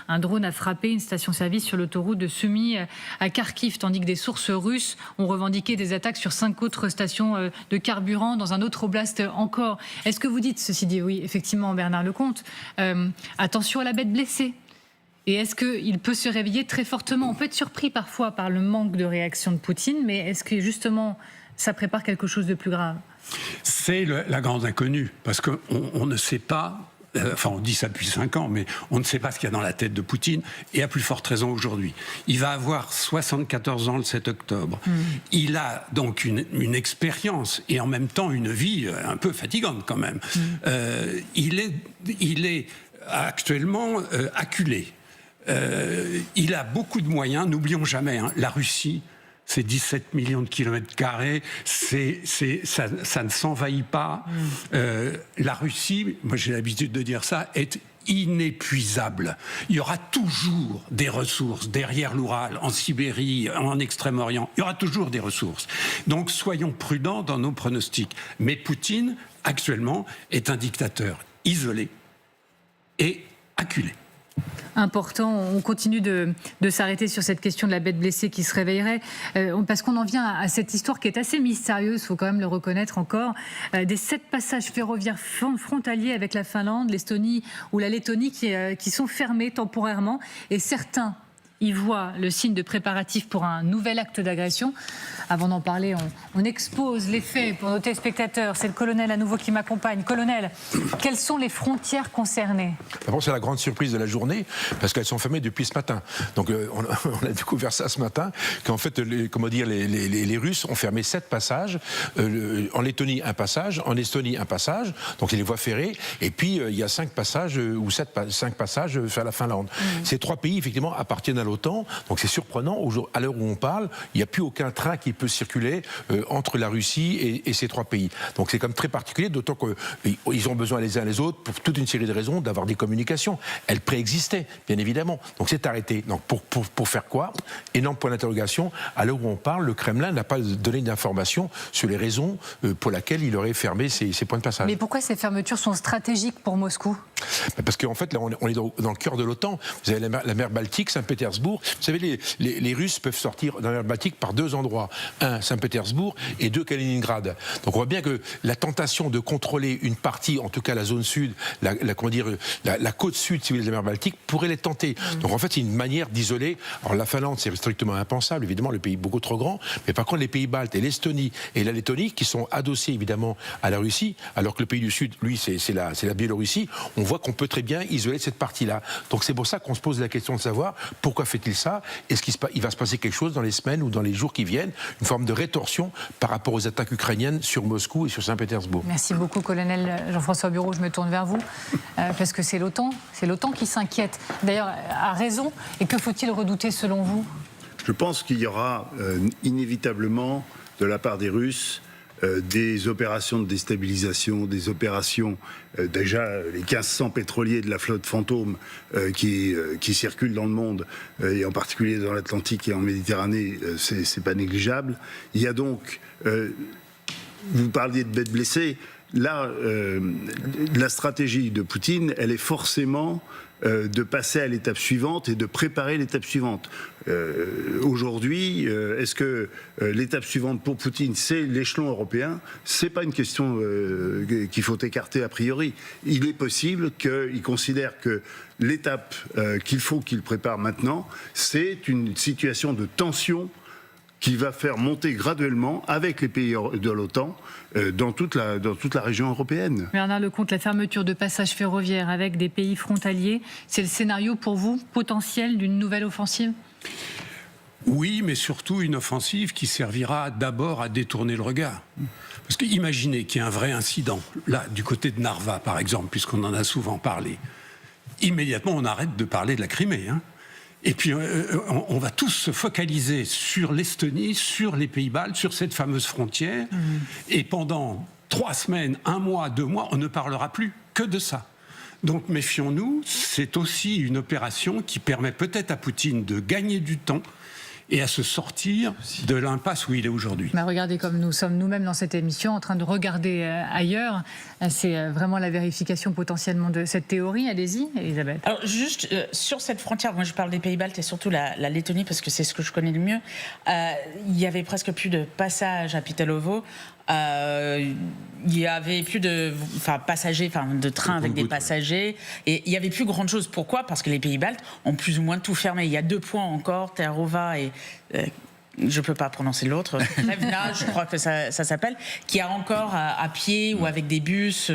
Un drone a frappé une station-service sur l'autoroute de Sumy à Kharkiv, tandis que des sources russes ont revendiqué des attaques sur 5 autres stations de carburant dans un autre oblast encore. Est-ce que vous dites, ceci dit, oui, effectivement, Bernard Lecomte, attention à la bête blessée ? Et est-ce qu'il peut se réveiller très fortement ? On peut être surpris parfois par le manque de réaction de Poutine, mais est-ce que justement ça prépare quelque chose de plus grave ? C'est la grande inconnue, parce qu'on ne sait pas, enfin on dit ça depuis 5 ans, mais on ne sait pas ce qu'il y a dans la tête de Poutine, et à plus forte raison aujourd'hui. Il va avoir 74 ans le 7 octobre. Il a donc une expérience, et en même temps une vie un peu fatigante quand même. Il est actuellement acculé. Il a beaucoup de moyens, n'oublions jamais, la Russie, c'est 17 millions de kilomètres carrés, ça ne s'envahit pas. La Russie, moi j'ai l'habitude de dire ça, est inépuisable. Il y aura toujours des ressources derrière l'Oural, en Sibérie, en Extrême-Orient. Il y aura toujours des ressources. Donc soyons prudents dans nos pronostics. Mais Poutine, actuellement, est un dictateur isolé et acculé. Important, on continue de s'arrêter sur cette question de la bête blessée qui se réveillerait, parce qu'on en vient à cette histoire qui est assez mystérieuse, il faut quand même le reconnaître encore, des 7 passages ferroviaires frontaliers avec la Finlande, l'Estonie ou la Lettonie qui sont fermés temporairement, et certains y voient le signe de préparatif pour un nouvel acte d'agression. Avant d'en parler, on expose les faits pour nos téléspectateurs. C'est le colonel à nouveau qui m'accompagne. Colonel, quelles sont les frontières concernées ? D'abord, c'est la grande surprise de la journée, parce qu'elles sont fermées depuis ce matin. Donc on a découvert ça ce matin, qu'en fait, les Russes ont fermé 7 passages. En Lettonie, un passage. En Estonie, un passage. Donc les voies ferrées. Et puis, il y a 5 passages, ou 5 passages vers la Finlande. Ces 3 pays, effectivement, appartiennent à l'OTAN. Donc c'est surprenant, à l'heure où on parle, il n'y a plus aucun train qui peut circuler entre la Russie et ces 3 pays. Donc c'est comme très particulier, d'autant qu'ils ont besoin les uns les autres, pour toute une série de raisons, d'avoir des communications. Elles préexistaient, bien évidemment. Donc c'est arrêté. Donc pour faire quoi? Énorme point d'interrogation. À l'heure où on parle, le Kremlin n'a pas donné d'informations sur les raisons pour lesquelles il aurait fermé ces points de passage. Mais pourquoi ces fermetures sont stratégiques pour Moscou? Parce qu'en fait, là, on est dans le cœur de l'OTAN. Vous avez la mer Baltique, Saint-Pétersbourg. Vous savez, les Russes peuvent sortir dans la mer Baltique par 2 endroits. 1, Saint-Pétersbourg, et 2, Kaliningrad. Donc on voit bien que la tentation de contrôler une partie, en tout cas la zone sud, la côte sud, si vous voulez, de la mer Baltique, pourrait les tenter. Donc en fait, c'est une manière d'isoler. Alors la Finlande, c'est strictement impensable, évidemment, le pays est beaucoup trop grand. Mais par contre, les pays baltes et l'Estonie et la Lettonie, qui sont adossés évidemment à la Russie, alors que le pays du Sud, lui, c'est la Biélorussie, on voit qu'on peut très bien isoler cette partie-là. Donc c'est pour ça qu'on se pose la question de savoir pourquoi fait-il ça? Est-ce qu'il va se passer quelque chose dans les semaines ou dans les jours qui viennent? Une forme de rétorsion par rapport aux attaques ukrainiennes sur Moscou et sur Saint-Pétersbourg. Merci beaucoup, colonel Jean-François Bureau. Je me tourne vers vous, parce que c'est l'OTAN qui s'inquiète. D'ailleurs, à raison. Et que faut-il redouter selon vous? Je pense qu'il y aura inévitablement, de la part des Russes, des opérations de déstabilisation, des opérations, déjà les 1500 pétroliers de la flotte fantôme qui circulent dans le monde, et en particulier dans l'Atlantique et en Méditerranée, c'est pas négligeable. Il y a donc, vous parliez de bêtes blessées, là, la stratégie de Poutine, elle est forcément de passer à l'étape suivante et de préparer l'étape suivante. Aujourd'hui, est-ce que l'étape suivante pour Poutine, c'est l'échelon européen? C'est pas une question qu'il faut écarter a priori. Il est possible qu'il considère que l'étape qu'il prépare maintenant, c'est une situation de tension qui va faire monter graduellement avec les pays de l'OTAN dans toute la région européenne. Bernard Lecomte, la fermeture de passages ferroviaires avec des pays frontaliers, c'est le scénario pour vous potentiel d'une nouvelle offensive? Oui, mais surtout une offensive qui servira d'abord à détourner le regard. Parce que imaginez qu'il y ait un vrai incident, là, du côté de Narva par exemple, puisqu'on en a souvent parlé. Immédiatement, on arrête de parler de la Crimée, hein. Et puis, on va tous se focaliser sur l'Estonie, sur les pays baltes, sur cette fameuse frontière. Et pendant 3 semaines, 1 mois, 2 mois, on ne parlera plus que de ça. Donc, méfions-nous. C'est aussi une opération qui permet peut-être à Poutine de gagner du temps et à se sortir de l'impasse où il est aujourd'hui. Bah regardez comme nous sommes nous-mêmes dans cette émission en train de regarder ailleurs. C'est vraiment la vérification potentiellement de cette théorie. Allez-y, Elisabeth. Alors juste sur cette frontière, moi je parle des pays baltes et surtout la Lettonie parce que c'est ce que je connais le mieux. Il y avait presque plus de passages à Pitalovo. Il y avait plus de passagers, de trains avec des passagers, et il y avait plus grande chose. Pourquoi? Parce que les pays baltes ont plus ou moins tout fermé. Il y a 2 points encore, Terova et je peux pas prononcer l'autre, Revna, je crois que ça s'appelle, qui a encore à pied ou avec des bus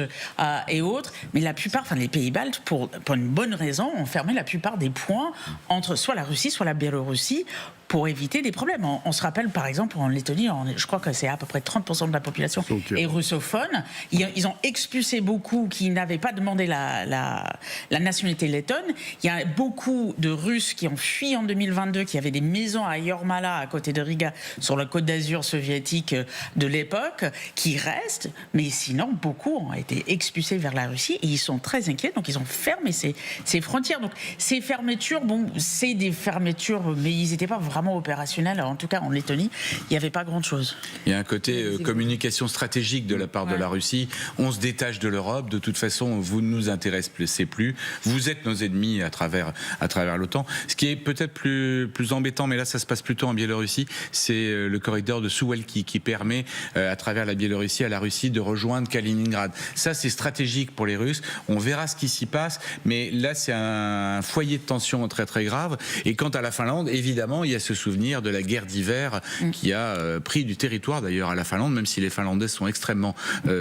et autres. Mais la plupart, les pays baltes, pour une bonne raison, ont fermé la plupart des points entre soit la Russie, soit la Biélorussie, pour éviter des problèmes. On se rappelle, par exemple, en Lettonie, je crois que c'est à peu près 30% de la population est russophone. Ils ont expulsé beaucoup qui n'avaient pas demandé la nationalité lettonne. Il y a beaucoup de Russes qui ont fui en 2022, qui avaient des maisons à Jormala, à côté de Riga, sur la côte d'Azur soviétique de l'époque, qui restent. Mais sinon, beaucoup ont été expulsés vers la Russie et ils sont très inquiets. Donc, ils ont fermé ces frontières. Donc, ces fermetures, c'est des fermetures, mais ils n'étaient pas vraiment opérationnel. En tout cas, en Lettonie, il n'y avait pas grand-chose. Il y a un côté communication stratégique de la part de la Russie. On se détache de l'Europe. De toute façon, vous ne nous intéressez plus. Vous êtes nos ennemis à travers l'OTAN. Ce qui est peut-être plus embêtant, mais là, ça se passe plutôt en Biélorussie, c'est le corridor de Suwalki qui permet, à travers la Biélorussie, à la Russie de rejoindre Kaliningrad. Ça, c'est stratégique pour les Russes. On verra ce qui s'y passe, mais là, c'est un foyer de tension très, très grave. Et quant à la Finlande, évidemment, il y a ce se souvenir de la guerre d'hiver qui a pris du territoire d'ailleurs à la Finlande, même si les Finlandais sont extrêmement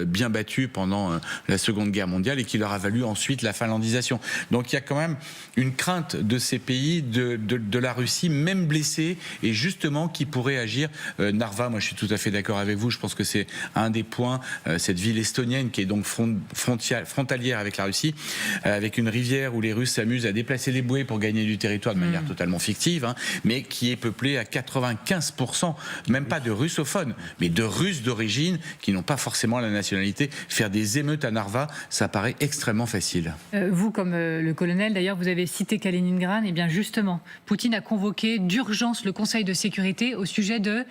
bien battus pendant la Seconde Guerre mondiale et qui leur a valu ensuite la finlandisation. Donc il y a quand même une crainte de ces pays, de la Russie, même blessée, et justement qui pourrait agir. Narva, moi je suis tout à fait d'accord avec vous, je pense que c'est un des points, cette ville estonienne qui est donc frontalière avec la Russie, avec une rivière où les Russes s'amusent à déplacer les bouées pour gagner du territoire de manière totalement fictive, hein, mais qui est peuplée à 95%, même pas de russophones, mais de Russes d'origine qui n'ont pas forcément la nationalité. Faire des émeutes à Narva, ça paraît extrêmement facile. Vous, comme le colonel, d'ailleurs, vous avez cité Kaliningrad, et bien justement, Poutine a convoqué d'urgence le Conseil de sécurité au sujet de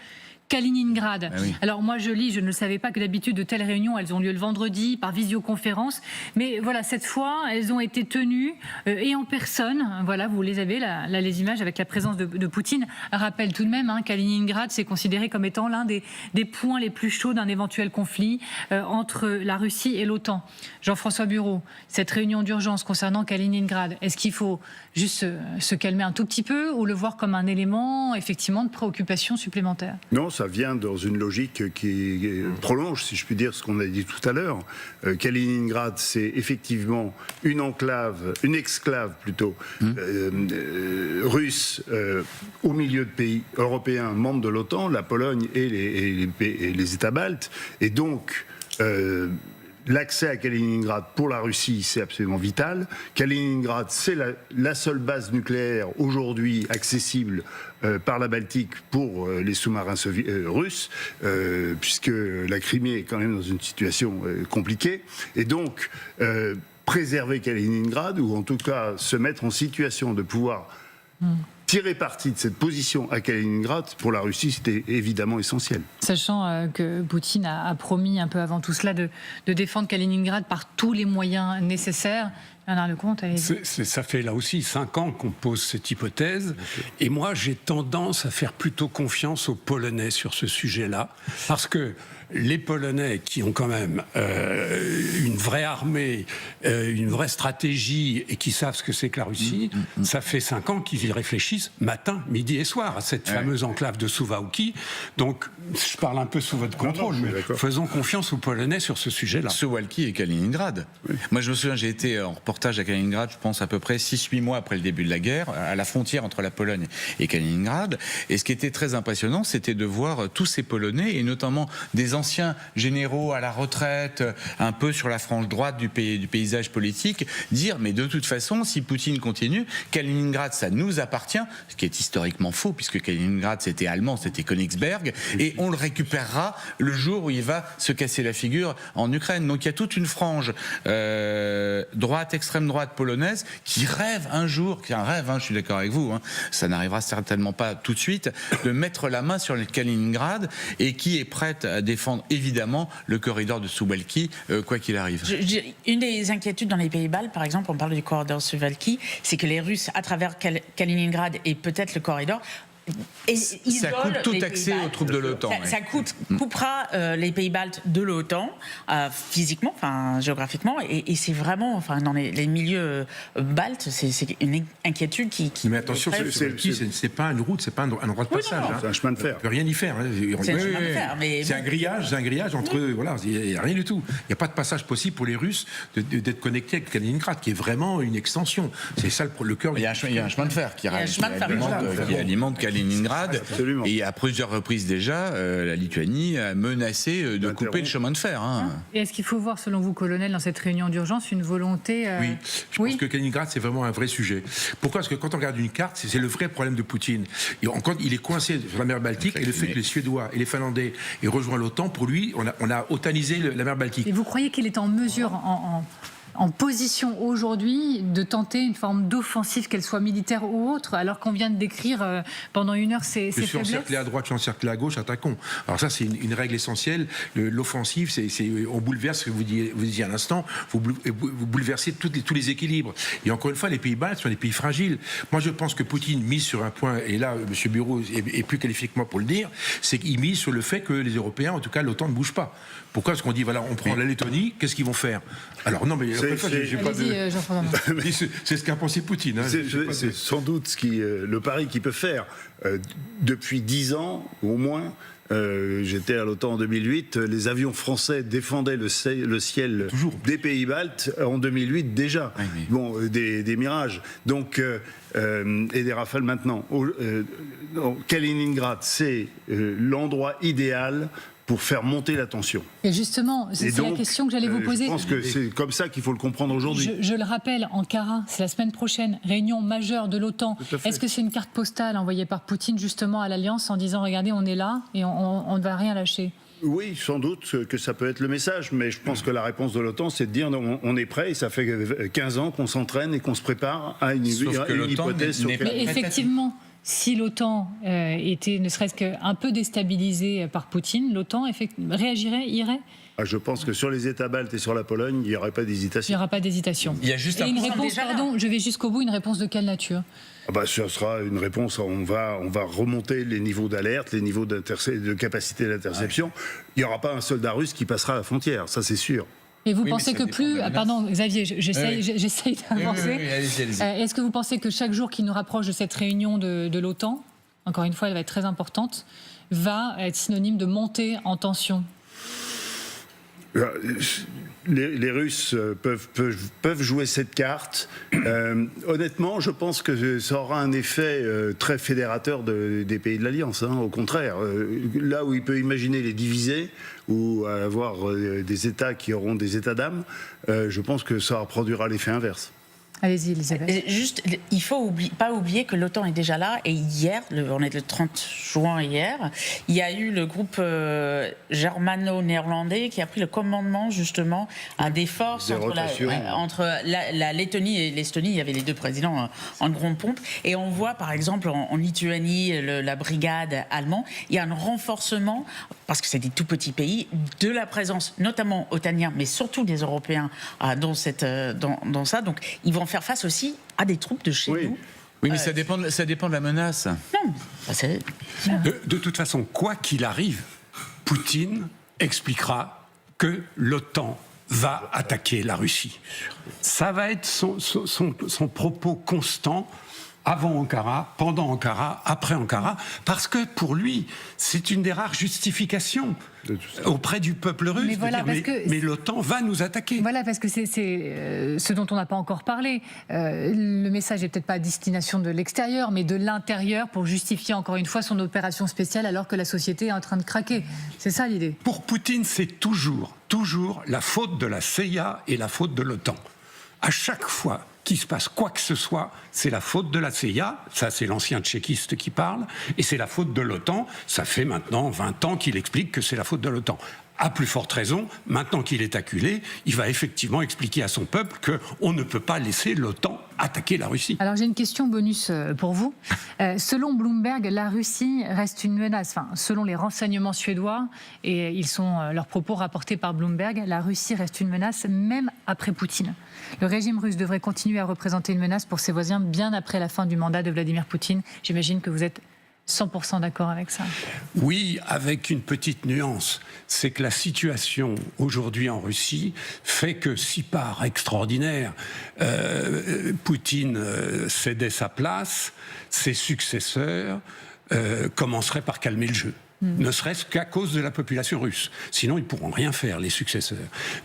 Kaliningrad. Ah oui. Alors moi je lis, je ne le savais pas que d'habitude de telles réunions, elles ont lieu le vendredi par visioconférence, mais voilà, cette fois elles ont été tenues et en personne. Voilà, vous les avez là les images avec la présence de Poutine. Rappelle tout de même, Kaliningrad c'est considéré comme étant l'un des points les plus chauds d'un éventuel conflit entre la Russie et l'OTAN. Jean-François Bureau, cette réunion d'urgence concernant Kaliningrad, est-ce qu'il faut juste se calmer un tout petit peu ou le voir comme un élément effectivement de préoccupation supplémentaire? Non, ça vient dans une logique qui prolonge, si je puis dire, ce qu'on a dit tout à l'heure. Kaliningrad, c'est effectivement une exclave plutôt, russe, au milieu de pays européens membres de l'OTAN, la Pologne et les États baltes. Et donc, l'accès à Kaliningrad pour la Russie, c'est absolument vital. Kaliningrad, c'est la seule base nucléaire aujourd'hui accessible par la Baltique pour les sous-marins russes, puisque la Crimée est quand même dans une situation compliquée. Et donc, préserver Kaliningrad, ou en tout cas se mettre en situation de pouvoir tirer parti de cette position à Kaliningrad, pour la Russie, c'était évidemment essentiel. Sachant que Poutine a promis un peu avant tout cela de défendre Kaliningrad par tous les moyens nécessaires. Bernard Lecomte, ça fait là aussi 5 ans qu'on pose cette hypothèse. Et moi, j'ai tendance à faire plutôt confiance aux Polonais sur ce sujet-là. Parce que les Polonais, qui ont quand même une vraie armée, une vraie stratégie, et qui savent ce que c'est que la Russie, ça fait 5 ans qu'ils y réfléchissent matin, midi et soir à cette fameuse enclave de Suwałki. Donc, je parle un peu sous votre contrôle, mais faisons confiance aux Polonais sur ce sujet-là. Suwałki et Kaliningrad. Oui. Moi, je me souviens, j'ai été en reportage à Kaliningrad, je pense à peu près 6-8 mois après le début de la guerre, à la frontière entre la Pologne et Kaliningrad. Et ce qui était très impressionnant, c'était de voir tous ces Polonais, et notamment des anciens généraux à la retraite, un peu sur la frange droite du paysage politique, dire mais de toute façon, si Poutine continue, Kaliningrad ça nous appartient, ce qui est historiquement faux puisque Kaliningrad c'était allemand, c'était Königsberg, et on le récupérera le jour où il va se casser la figure en Ukraine. Donc il y a toute une frange extrême droite polonaise qui rêve un jour, qui a un rêve, je suis d'accord avec vous, ça n'arrivera certainement pas tout de suite, de mettre la main sur le Kaliningrad, et qui est prête à défendre évidemment le corridor de Suwałki, quoi qu'il arrive. Une des inquiétudes dans les pays baltes, par exemple, on parle du corridor Suwałki, c'est que les Russes, à travers Kaliningrad et peut-être le corridor, ça coupe tout accès aux troupes de l'OTAN. Ça coupera les pays baltes de l'OTAN physiquement, géographiquement, et c'est vraiment, dans les milieux baltes, c'est une inquiétude qui. Mais attention, c'est pas une route, c'est pas un endroit de passage. C'est un chemin de fer. On peut rien y faire. C'est un chemin de fer, mais c'est un grillage entre. Voilà, il n'y a rien du tout. Il n'y a pas de passage possible pour les Russes d'être connectés avec Kaliningrad, qui est vraiment une extension. C'est ça le cœur. Il y a un chemin de fer qui alimente Kaliningrad. Et à plusieurs reprises déjà, la Lituanie a menacé de couper le chemin de fer. Et est-ce qu'il faut voir, selon vous, colonel, dans cette réunion d'urgence, une volonté Oui, je pense que Kaliningrad, c'est vraiment un vrai sujet. Pourquoi ? Parce que quand on regarde une carte, c'est le vrai problème de Poutine. Il est coincé sur la mer Baltique, et le fait que les Suédois et les Finlandais aient rejoint l'OTAN, pour lui, on a otanisé la mer Baltique. Et vous croyez qu'il est en mesure, en position aujourd'hui, de tenter une forme d'offensive, qu'elle soit militaire ou autre, alors qu'on vient de décrire pendant une heure ces faiblesses ? Je suis encerclé à droite, je suis encerclé à gauche, attaquons. Alors ça, c'est une règle essentielle. L'offensive, on bouleverse, ce que vous disiez à l'instant, vous bouleversez tous les équilibres. Et encore une fois, les pays baltes sont des pays fragiles. Moi, je pense que Poutine mise sur un point, et là, M. Bureau est plus qualifié que moi pour le dire, c'est qu'il mise sur le fait que les Européens, en tout cas l'OTAN, ne bouge pas. Pourquoi ? Parce qu'on dit, voilà, on prend la Lettonie, qu'est-ce qu'ils vont faire ? Alors non, mais C'est ce qu'a pensé Poutine. Hein. C'est sans doute le pari qu'il peut faire. Depuis 10 ans, au moins, j'étais à l'OTAN en 2008, les avions français défendaient le ciel des pays baltes en 2008 déjà. Oui, mais... Bon, des Mirages. Donc, et des Rafales maintenant. Kaliningrad, c'est l'endroit idéal pour faire monter la tension. Et justement, c'est la question que j'allais vous poser. Je pense que c'est comme ça qu'il faut le comprendre aujourd'hui. Je le rappelle, Ankara, c'est la semaine prochaine, réunion majeure de l'OTAN. Est-ce que c'est une carte postale envoyée par Poutine justement à l'Alliance en disant, regardez, on est là et on ne va rien lâcher? Oui, sans doute que ça peut être le message, mais je pense que la réponse de l'OTAN, c'est de dire on est prêt, et ça fait 15 ans qu'on s'entraîne et qu'on se prépare à une hypothèse. Mais effectivement, si l'OTAN était ne serait-ce qu'un peu déstabilisée par Poutine, l'OTAN réagirait, irait ? Je pense que sur les États baltes et sur la Pologne, il n'y aurait pas d'hésitation. Il n'y aura pas d'hésitation. Il y a juste une réponse, pardon, je vais jusqu'au bout, une réponse de quelle nature ? Ce sera une réponse, on va remonter les niveaux d'alerte, les niveaux de capacité d'interception. Ouais. Il n'y aura pas un soldat russe qui passera la frontière, ça c'est sûr. Et vous pensez que plus... Pardon, Xavier, j'essaye d'avancer. Est-ce que vous pensez que chaque jour qui nous rapproche de cette réunion de l'OTAN, encore une fois, elle va être très importante, va être synonyme de montée en tension ? Les Russes peuvent jouer cette carte. Honnêtement, je pense que ça aura un effet très fédérateur des pays de l'Alliance. Au contraire, là où il peut imaginer les diviser ou avoir des États qui auront des états d'âme, je pense que ça reproduira l'effet inverse. Allez-y, Elisabeth. Juste, il ne faut pas oublier que l'OTAN est déjà là. Et hier, on est le 30 juin hier, il y a eu le groupe germano-néerlandais qui a pris le commandement justement à des forces entre la Lettonie et l'Estonie. Il y avait les deux présidents en grande pompe. Et on voit par exemple en Lituanie, la brigade allemande, il y a un renforcement, parce que c'est des tout petits pays, de la présence notamment otanienne, mais surtout des Européens dans ça. Donc ils vont faire face aussi à des troupes de chez nous. Oui, mais ça dépend de la menace. Non, de toute façon, quoi qu'il arrive, Poutine expliquera que l'OTAN va attaquer la Russie. Ça va être son propos constant avant Ankara, pendant Ankara, après Ankara, parce que pour lui, c'est une des rares justifications auprès du peuple russe. Mais l'OTAN va nous attaquer. Voilà, parce que c'est ce dont on n'a pas encore parlé. Le message n'est peut-être pas à destination de l'extérieur, mais de l'intérieur, pour justifier encore une fois son opération spéciale alors que la société est en train de craquer. C'est ça l'idée. Pour Poutine, c'est toujours la faute de la CIA et la faute de l'OTAN. À chaque fois qu'il se passe quoi que ce soit, c'est la faute de la CIA, ça c'est l'ancien tchéquiste qui parle, et c'est la faute de l'OTAN, ça fait maintenant 20 ans qu'il explique que c'est la faute de l'OTAN. À plus forte raison, maintenant qu'il est acculé, il va effectivement expliquer à son peuple qu'on ne peut pas laisser l'OTAN attaquer la Russie. Alors j'ai une question bonus pour vous. Selon Bloomberg, la Russie reste une menace. Enfin, selon les renseignements suédois, et leurs propos rapportés par Bloomberg, la Russie reste une menace même après Poutine. Le régime russe devrait continuer à représenter une menace pour ses voisins bien après la fin du mandat de Vladimir Poutine. J'imagine que vous êtes 100% d'accord avec ça. Oui, avec une petite nuance. C'est que la situation aujourd'hui en Russie fait que si par extraordinaire, Poutine cédait sa place, ses successeurs commenceraient par calmer le jeu. Ne serait-ce qu'à cause de la population russe. Sinon, ils ne pourront rien faire, les successeurs.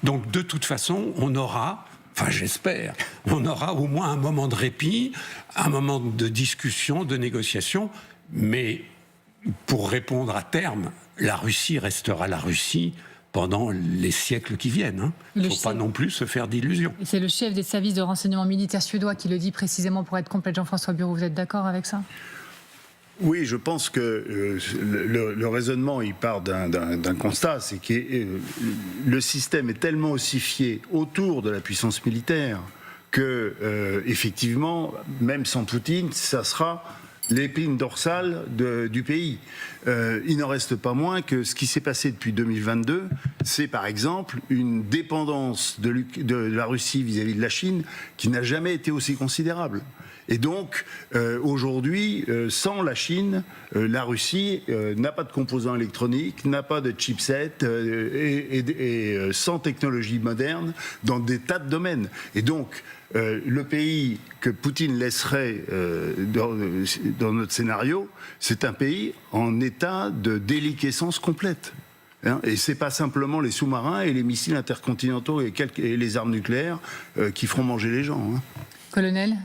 Donc, de toute façon, on aura... Enfin, j'espère. On aura au moins un moment de répit, un moment de discussion, de négociation. Mais pour répondre à terme, la Russie restera la Russie pendant les siècles qui viennent. Il ne faut pas non plus se faire d'illusions. C'est le chef des services de renseignement militaire suédois qui le dit précisément pour être complète. Jean-François Bureau, vous êtes d'accord avec ça ? Oui, je pense que le raisonnement, il part d'un constat, c'est que le système est tellement ossifié autour de la puissance militaire que, effectivement, même sans Poutine, ça sera l'épine dorsale du pays. Il n'en reste pas moins que ce qui s'est passé depuis 2022, c'est par exemple une dépendance de la Russie vis-à-vis de la Chine qui n'a jamais été aussi considérable. Et donc, aujourd'hui, sans la Chine, la Russie n'a pas de composants électroniques, n'a pas de chipset et sans technologie moderne dans des tas de domaines. Et donc, le pays que Poutine laisserait dans notre scénario, c'est un pays en état de déliquescence complète. Et c'est pas simplement les sous-marins et les missiles intercontinentaux et les armes nucléaires qui feront manger les gens. Colonel ?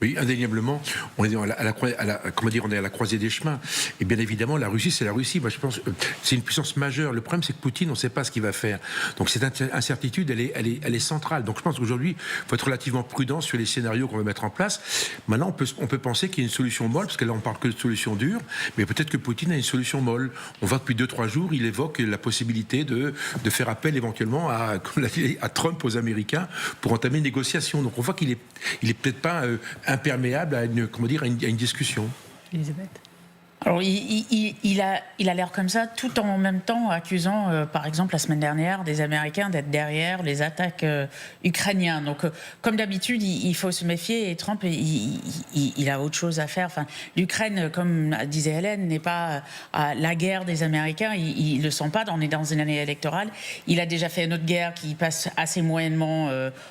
Oui, indéniablement, on est à la croisée des chemins. Et bien évidemment, la Russie, c'est la Russie. Moi, je pense que c'est une puissance majeure. Le problème, c'est que Poutine, on ne sait pas ce qu'il va faire. Donc cette incertitude, elle est centrale. Donc je pense qu'aujourd'hui, il faut être relativement prudent sur les scénarios qu'on va mettre en place. Maintenant, on peut penser qu'il y a une solution molle, parce que là, on parle que de solution dure, mais peut-être que Poutine a une solution molle. On voit que depuis 2-3 jours, il évoque la possibilité de faire appel éventuellement à Trump, aux Américains, pour entamer une négociation. Donc on voit qu'il est peut-être pas imperméable à une discussion. Elisabeth. Alors, il a l'air comme ça, tout en même temps accusant, par exemple, la semaine dernière, des Américains d'être derrière les attaques ukrainiennes. Donc, comme d'habitude, il faut se méfier. Et Trump, il a autre chose à faire. Enfin, l'Ukraine, comme disait Hélène, n'est pas la guerre des Américains. Il le sent pas. On est dans une année électorale. Il a déjà fait une autre guerre qui passe assez moyennement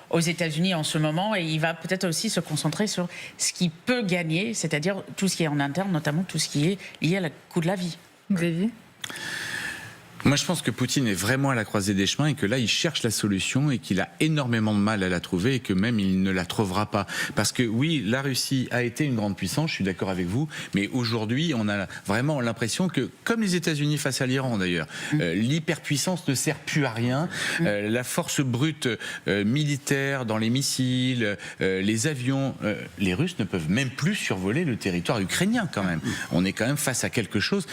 aux États-Unis en ce moment. Et il va peut-être aussi se concentrer sur ce qu'il peut gagner, c'est-à-dire tout ce qui est en interne, notamment tout ce qui est lié à coût de la vie. Xavier ? Moi, je pense que Poutine est vraiment à la croisée des chemins et que là, il cherche la solution et qu'il a énormément de mal à la trouver et que même il ne la trouvera pas. Parce que oui, la Russie a été une grande puissance, je suis d'accord avec vous, mais aujourd'hui, on a vraiment l'impression que, comme les États-Unis face à l'Iran d'ailleurs, l'hyperpuissance ne sert plus à rien. La force brute militaire dans les missiles, les avions, les Russes ne peuvent même plus survoler le territoire ukrainien quand même. On est quand même face à quelque chose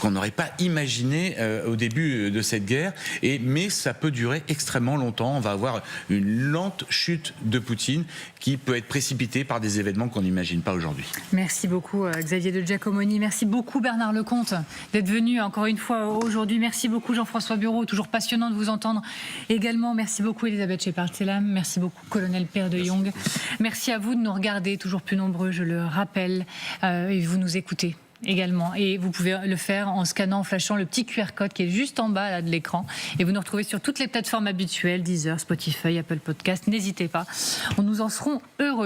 qu'on n'aurait pas imaginé au début de cette guerre, mais ça peut durer extrêmement longtemps. On va avoir une lente chute de Poutine qui peut être précipitée par des événements qu'on n'imagine pas aujourd'hui. Merci beaucoup Xavier de Giacomoni, merci beaucoup Bernard Lecomte d'être venu encore une fois aujourd'hui. Merci beaucoup Jean-François Bureau, toujours passionnant de vous entendre également. Merci beaucoup Elisabeth Shepard-Selam, merci beaucoup Colonel Pierre de Jong. Merci à vous de nous regarder, toujours plus nombreux, je le rappelle, et vous nous écoutez également, et vous pouvez le faire en scannant, en flashant le petit QR code qui est juste en bas là, de l'écran, et vous nous retrouvez sur toutes les plateformes habituelles, Deezer, Spotify, Apple Podcast. N'hésitez pas, nous en serons heureux.